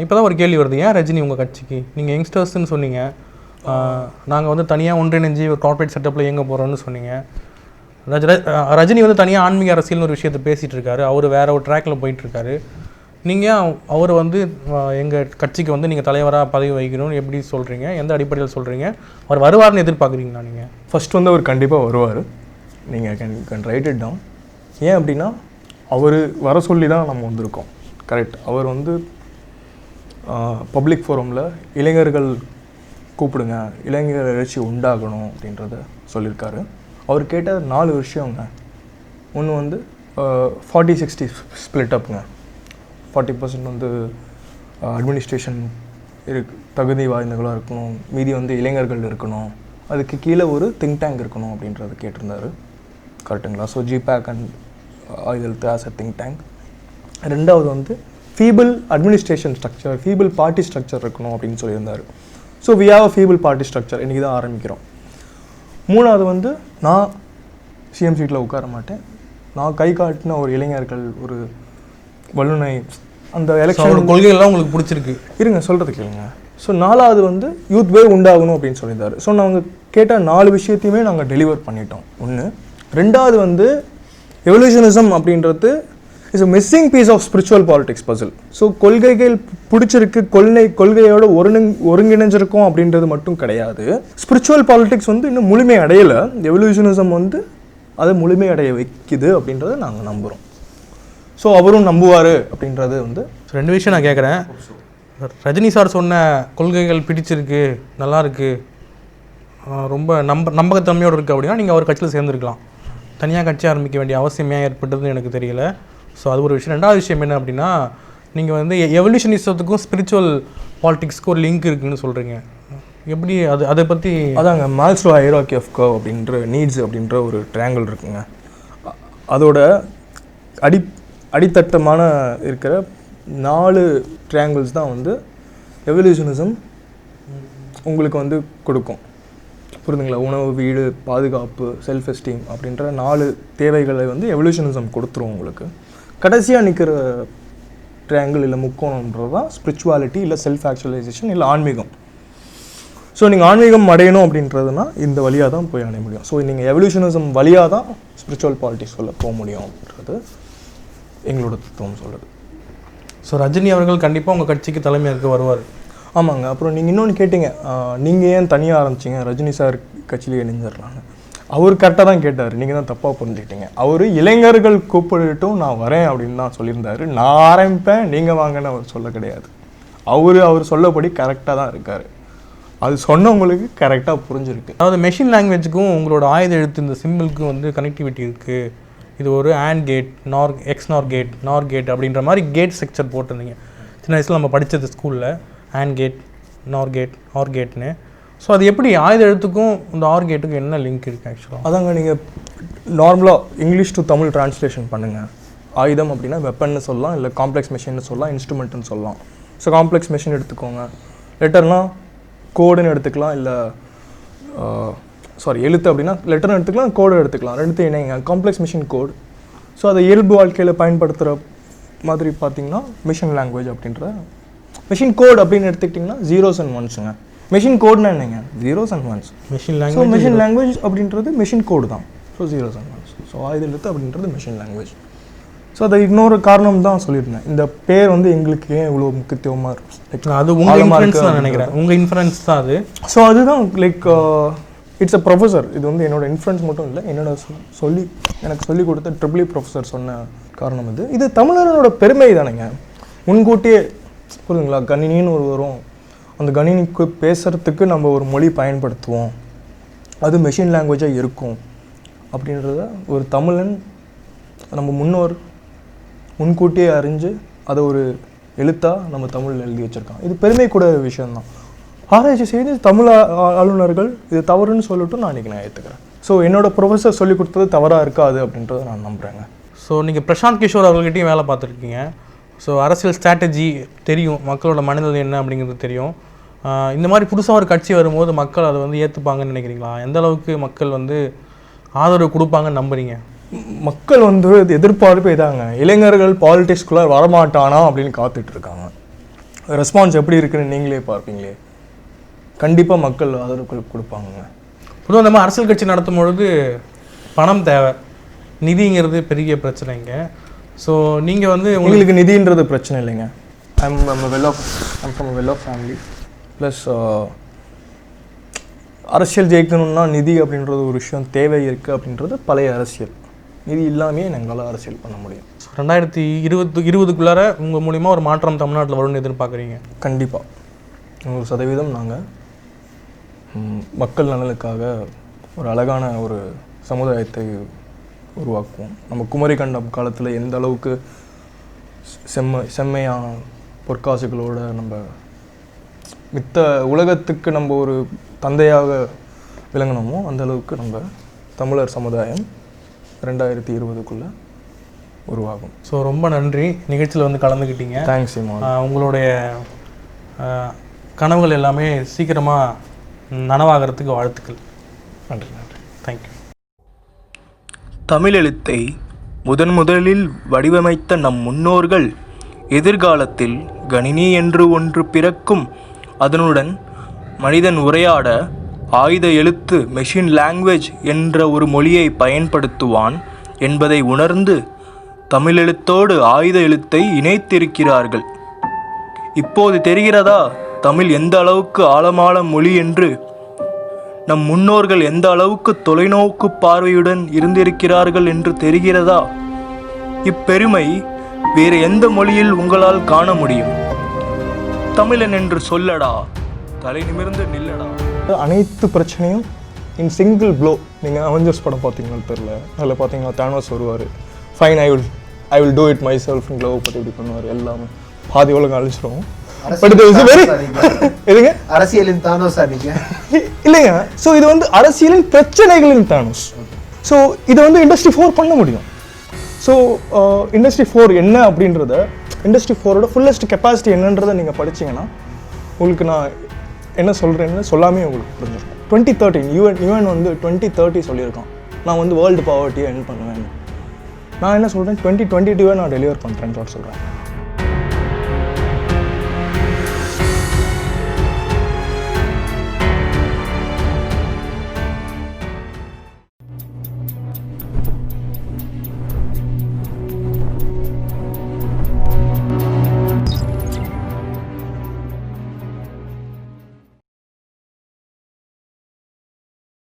இப்போ தான் ஒரு கேள்வி வருது, ஏன் ரஜினி உங்கள் கட்சிக்கு? நீங்கள் யங்ஸ்டர்ஸ்ன்னு சொன்னீங்க, நாங்கள் வந்து தனியாக ஒன்றிணைஞ்சு ஒரு கார்ப்பரேட் செட்டப்பில் இயங்க போகிறோன்னு சொன்னீங்க. ரஜினி வந்து தனியாக ஆன்மீக அரசியல்னு ஒரு விஷயத்தை பேசிகிட்டு இருக்காரு, அவர் வேறு ஒரு ட்ராக்கில் போயிட்டுருக்காரு. நீங்கள் அவர் வந்து எங்கள் கட்சிக்கு வந்து நீங்கள் தலைவராக பதவி வகிக்கணும்னு எப்படி சொல்கிறீங்க? எந்த அடிப்படையில் சொல்கிறீங்க? அவர் வருவார்னு எதிர்பார்க்குறீங்களா? நீங்கள் ஃபஸ்ட் வந்து அவர் கண்டிப்பாக வருவார், நீங்கள் கேன் ரைட் இட் டவுன். ஏன் அப்படின்னா அவர் வர சொல்லி தான் நம்ம வந்திருக்கோம், கரெக்ட். அவர் வந்து பப்ளிக் ஃபோரமில் இளைஞர்கள் கூப்பிடுங்க, இளைஞர் எழுச்சி உண்டாகணும் அப்படின்றத சொல்லியிருக்காரு. அவர் கேட்ட 4 விஷயங்க. ஒன்று வந்து 40-60 ஸ்ப்ளிட் அப்புங்க. 40% வந்து அட்மினிஸ்ட்ரேஷன் தகுதி வாய்ந்தவர்களாக இருக்கணும், மீதி வந்து இளைஞர்கள் இருக்கணும், அதுக்கு கீழே ஒரு திங்க் டேங்க் இருக்கணும் அப்படின்றத கேட்டிருந்தாரு. கரெக்டுங்களா? ஸோ ஜிபேக் and health as a think tank. ரெண்டாவது வந்து people administration structure, people party structure இருக்கணும் அப்படின்னு சொல்லியிருந்தார். So we have a people party structure, இன்றைக்கி தான் ஆரம்பிக்கிறோம். மூணாவது வந்து நான் சிஎம் சீட்டில் உட்கார மாட்டேன், நான் கை காட்டின ஒரு இளைஞர்கள் ஒரு வல்லுனை அந்த எலெக்ஷன் கொள்கைகள்லாம் உங்களுக்கு பிடிச்சிருக்கு. இருங்க சொல்கிறது கேளுங்க. ஸோ 4வது வந்து யூத் வே உண்டாகணும் அப்படின்னு சொல்லியிருந்தாரு. ஸோ நாங்கள் கேட்ட 4 விஷயத்தையுமே நாங்கள் டெலிவர் பண்ணிட்டோம். ஒன்று. ரெண்டாவது வந்து எவல்யூஷனிசம் அப்படின்றது is a missing piece of spiritual politics puzzle. So கொள்கைகள் பிடிச்சிருக்கு, கொள்கையோட ஒருங்கிணைஞ்சிருக்கோம் அப்படின்றது மட்டும் கிடையாது. ஸ்பிரிச்சுவல் பாலிடிக்ஸ் வந்து இன்னும் முழுமை அடையலை, எவல்யூஷனிசம் வந்து அதை முழுமை அடைய வைக்குது அப்படின்றத நாங்கள் நம்புகிறோம். ஸோ அவரும் நம்புவார் அப்படின்றது வந்து 2 விஷயம் நான் கேட்குறேன். ரஜினி சார் சொன்ன கொள்கைகள் பிடிச்சிருக்கு, நல்லா இருக்குது, ரொம்ப நம்பகத்தன்மையோடு இருக்குது அப்படின்னா நீங்கள் அவர் கட்சியில் சேர்ந்துருக்கலாம். தனியாக கட்சி ஆரம்பிக்க வேண்டிய அவசியமே ஏற்பட்டதுன்னு எனக்கு தெரியல. ஸோ அது ஒரு விஷயம். 2வது விஷயம் என்ன அப்படின்னா, நீங்கள் வந்து எவல்யூஷனிசத்துக்கும் ஸ்பிரிச்சுவல் பாலிடிக்ஸ்க்கும் ஒரு லிங்க் இருக்குதுன்னு சொல்கிறீங்க. எப்படி அதை பற்றி? அதாங்க மால்ஸ்லோ ஹைரார்கி ஆஃப் கர்வ் அப்படின்ற நீட்ஸ் அப்படின்ற ஒரு ட்ரையாங்கிள் இருக்குங்க. அதோட அடித்தட்டமான இருக்கிற 4 ட்ரையாங்கிள்ஸ் தான் வந்து எவல்யூஷனிசம் உங்களுக்கு வந்து கொடுக்கும். புரியுதுங்களா? உணவு, வீடு, பாதுகாப்பு, செல்ஃப் எஸ்டீம் அப்படின்ற 4 தேவைகளை வந்து எவல்யூஷனிசம் கொடுத்துரும் உங்களுக்கு. கடைசியாக நிற்கிற ட்ரையாங்கிள் இல்லை முக்கோணம்ன்றது தான் ஸ்பிரிச்சுவாலிட்டி, இல்லை செல்ஃப் ஆக்சுவலைசேஷன், இல்லை ஆன்மீகம். ஸோ நீங்கள் ஆன்மீகம் அடையணும் அப்படின்றதுனா இந்த வழியாக தான் போய் அடைய முடியும். ஸோ நீங்கள் எவல்யூஷனிசம் வழியாக தான் ஸ்பிரிச்சுவல் பாலிட்டிக்ஸ்குள்ளே போக முடியும் அப்படின்றது எங்களோட தத்துவம் சொல்கிறது. ஸோ ரஜினி அவர்கள் கண்டிப்பாக உங்கள் கட்சிக்கு தலைமையாக வருவார். ஆமாங்க. அப்புறம் நீங்கள் இன்னொன்று கேட்டிங்க, நீங்கள் ஏன் தனியாக ஆரம்பிச்சிங்க, ரஜினி சார் கட்சியிலே இணைஞ்சிடலாங்க. அவர் கரெக்டாக தான் கேட்டார், நீங்கள் தான் தப்பாக புரிஞ்சுக்கிட்டீங்க. அவர் இளைஞர்கள் கூப்பிட்டுட்டும் நான் வரேன் அப்படின்னு தான் சொல்லியிருந்தார். நான் ஆரம்பிப்பேன் நீங்கள் வாங்கன்னு அவர் சொல்ல கிடையாது. அவர் சொல்லபடி கரெக்டாக தான் இருக்கார். அது சொன்னவங்களுக்கு கரெக்டாக புரிஞ்சிருக்கு. அதாவது மெஷின் லாங்குவேஜுக்கும் உங்களோட ஆயுத எழுத்து இந்த சிம்பிளுக்கும் வந்து கனெக்டிவிட்டி இருக்குது. இது ஒரு AND கேட், நார் கேட் அப்படின்ற மாதிரி கேட் ஸ்ட்ரக்சர் போட்டிருந்தீங்க. சின்ன வயசில் நம்ம படித்தது ஸ்கூலில் AND gate, NOR gate, R கேட்னு. So அது எப்படி ஆயுத எழுத்துக்கும் இந்த ஆர் கேட்டுக்கும் என்ன லிங்க் இருக்குது ஆக்சுவலாக? அதாங்க, நீங்கள் நார்மலாக இங்கிலீஷ் டு தமிழ் ட்ரான்ஸ்லேஷன் பண்ணுங்கள். ஆயுதம் அப்படின்னா வெப்பன்னு சொல்லலாம், இல்லை காம்ப்ளெக்ஸ் மெஷின்னு சொல்லலாம், இன்ஸ்ட்ருமெண்ட்டுன்னு சொல்லலாம். ஸோ காம்ப்ளெக்ஸ் மெஷின் எடுத்துக்கோங்க. லெட்டர்னால் கோடுன்னு எடுத்துக்கலாம், இல்லை எழுத்து அப்படின்னா லெட்டர்னு எடுத்துக்கலாம், கோடு எடுத்துக்கலாம். ரெண்டுத்தையும் இணைங்க, காம்ப்ளெக்ஸ் மிஷின் கோடு. ஸோ அதை இயல்பு வாழ்க்கையில் பயன்படுத்துகிற மாதிரி பார்த்தீங்கன்னா மிஷின் லாங்குவேஜ் அப்படின்ற மிஷின் கோட் அப்படின்னு எடுத்துக்கிட்டிங்கன்னா 0s and 1s. மிஷின் கோட்னா என்னங்க? 0s and 1s. Machine language அப்படின்றது மிஷின் கோடு தான். So 0s and 1s. So ஆயுத எழுத்து அப்படின்றது மிஷின் லாங்குவேஜ். ஸோ அதை இன்னொரு காரணம் தான் சொல்லியிருந்தேன், இந்த பேர் வந்து எங்களுக்கு ஏன் இவ்வளோ முக்கியத்துவமாக இருக்கும். அது உங்கள் இன்ஃப்ளூயன்ஸ் தான் நினைக்கிறேன், உங்கள் இன்ஃப்ளூயன்ஸ் தான் அது. ஸோ அதுதான் லைக் இட்ஸ் அ ப்ரொஃபஸர். இது வந்து என்னோட இன்ஃப்ளூயன்ஸ் மட்டும் இல்லை, என்னோட எனக்கு சொல்லி கொடுத்த ட்ரிபிள் ப்ரொஃபஸர் சொன்ன காரணம் இது தமிழரோட பெருமை தானேங்க. முன்கூட்டியே புரியுதுங்களா? கணினின்னு வரும், அந்த கணினிக்கு பேசுகிறதுக்கு நம்ம ஒரு மொழி பயன்படுத்துவோம், அது மெஷின் லாங்குவேஜாக இருக்கும் அப்படின்றத ஒரு தமிழன் நம்ம முன்கூட்டியே அறிஞ்சு அதை ஒரு எழுத்தாக நம்ம தமிழில் எழுதி வச்சுருக்கான். இது பெருமை கூட விஷயம்தான். ஆராய்ச்சி செய்து தமிழ் ஆளுநர்கள் இது தவறுன்னு சொல்லிட்டு நான் இன்றைக்கி ஏற்றுக்கிறேன். ஸோ என்னோடய ப்ரொஃபஸர் சொல்லி கொடுத்தது தவறாக இருக்காது அப்படின்றத நான் நம்புகிறேங்க. ஸோ நீங்கள் பிரசாந்த் கிஷோர் அவர்கள்கிட்டையும் வேலை பார்த்துருக்கீங்க. ஸோ அரசியல் ஸ்ட்ராட்டஜி தெரியும், மக்களோட மனநிலை என்ன அப்படிங்கிறது தெரியும். இந்த மாதிரி புதுசாக ஒரு கட்சி வரும்போது மக்கள் அதை வந்து ஏற்றுப்பாங்கன்னு நினைக்கிறீங்களா? எந்த அளவுக்கு மக்கள் வந்து ஆதரவு கொடுப்பாங்கன்னு நம்புறீங்க? மக்கள் வந்து எதிர்பார்ப்பு இதாங்க, இளைஞர்கள் பாலிடிக்ஸ்குள்ளே வரமாட்டானா அப்படின்னு காத்துட்ருக்காங்க. ரெஸ்பான்ஸ் எப்படி இருக்குன்னு நீங்களே பார்ப்பீங்களே. கண்டிப்பாக மக்கள் ஆதரவு கொடுப்பாங்க. பொதுவாக நம்ம அரசியல் கட்சி நடத்தும் பொழுது பணம் தேவை, நிதிங்கிறது பெரிய பிரச்சனைங்க. ஸோ நீங்கள் வந்து உங்களுக்கு நிதின்றது பிரச்சனை இல்லைங்க. I'm from well off family. Plus அரசியல் ஜெயிக்கணும்னா நிதி அப்படின்றது ஒரு விஷயம் தேவை இருக்குது அப்படின்றது பழைய அரசியல். இது இல்லாமே எங்களால் அரசியல் பண்ண முடியும். 2020 உங்கள் மூலிமா ஒரு மாற்றம் தமிழ்நாட்டில் வரும்னு எதிர்பார்க்குறீங்க? கண்டிப்பாக 100% நாங்கள் மக்கள் நலனுக்காக ஒரு அழகான ஒரு சமுதாயத்தை உருவாக்குவோம். நம்ம குமரி கண்டம் காலத்தில் எந்த அளவுக்கு செம்மையான பொற்காசுகளோட நம்ம மித்த உலகத்துக்கு நம்ம ஒரு தந்தையாக விளங்கினோமோ அந்த அளவுக்கு நம்ம தமிழர் சமுதாயம் 2020 உருவாகும். ஸோ ரொம்ப நன்றி, நிகழ்ச்சியில் வந்து கலந்துக்கிட்டீங்க. தேங்க்ஸ் இமான். உங்களுடைய கனவுகள் எல்லாமே சீக்கிரமாக நனவாகிறதுக்கு வாழ்த்துக்கள். நன்றி நன்றி. தேங்க்யூ. தமிழ் எழுத்தை முதலில் வடிவமைத்த நம் முன்னோர்கள் எதிர்காலத்தில் கணினி என்று ஒன்று பிறக்கும், அதனுடன் மனிதன் உரையாட ஆயுத எழுத்து மெஷின் லாங்குவேஜ் என்ற ஒரு மொழியை பயன்படுத்துவான் என்பதை உணர்ந்து தமிழெழுத்தோடு ஆயுத எழுத்தை இணைத்திருக்கிறார்கள். இப்போது தெரிகிறதா தமிழ் எந்த அளவுக்கு ஆழமான மொழி என்று? நம் முன்னோர்கள் எந்த அளவுக்கு தொலைநோக்கு பார்வையுடன் இருந்திருக்கிறார்கள் என்று தெரிகிறதா? இப்பெருமை வேறு எந்த மொழியில் உங்களால் காண முடியும்? தமிழன் என்று சொல்லடா, தலை நிமிர்ந்து நில்லடா. அனைத்து பிரச்சனையும் இன் சிங்கிள் ப்ளோ. நீங்கள் அவெஞ்சர்ஸ் படம் பார்த்தீங்கன்னு தெரியல, அதில் பார்த்தீங்கன்னா தானோஸ் வருவார், fine I will do it myself க்ளோ பற்றி இப்படி பண்ணுவார், எல்லாமே பாதி உலகம் அழிச்சிடும். எதுங்க அரசியலின் தானோஸ் இல்லைங்க. ஸோ இது வந்து அரசியலின் பிரச்சனைகளின் தானோஸ். ஸோ இதை வந்து இண்டஸ்ட்ரி 4 பண்ண முடியும். ஸோ இண்டஸ்ட்ரி 4 என்ன அப்படின்றத, இண்டஸ்ட்ரி 4ஓட ஃபுல்லஸ்ட் கெப்பாசிட்டி என்னன்றதை நீங்கள் படிச்சிங்கன்னா உங்களுக்கு நான் என்ன சொல்கிறேன்னு சொல்லாமே உங்களுக்கு புரிஞ்சிருக்கும். 2013 யூஎன் வந்து 2030 சொல்லியிருக்கான், நான் வந்து வேர்ல்டு பாவர்ட்டியை எண்ட் பண்ணுவேன். நான் என்ன சொல்கிறேன், 2022 நான் டெலிவர் பண்ணுறேன்னு சொல்கிறேன்.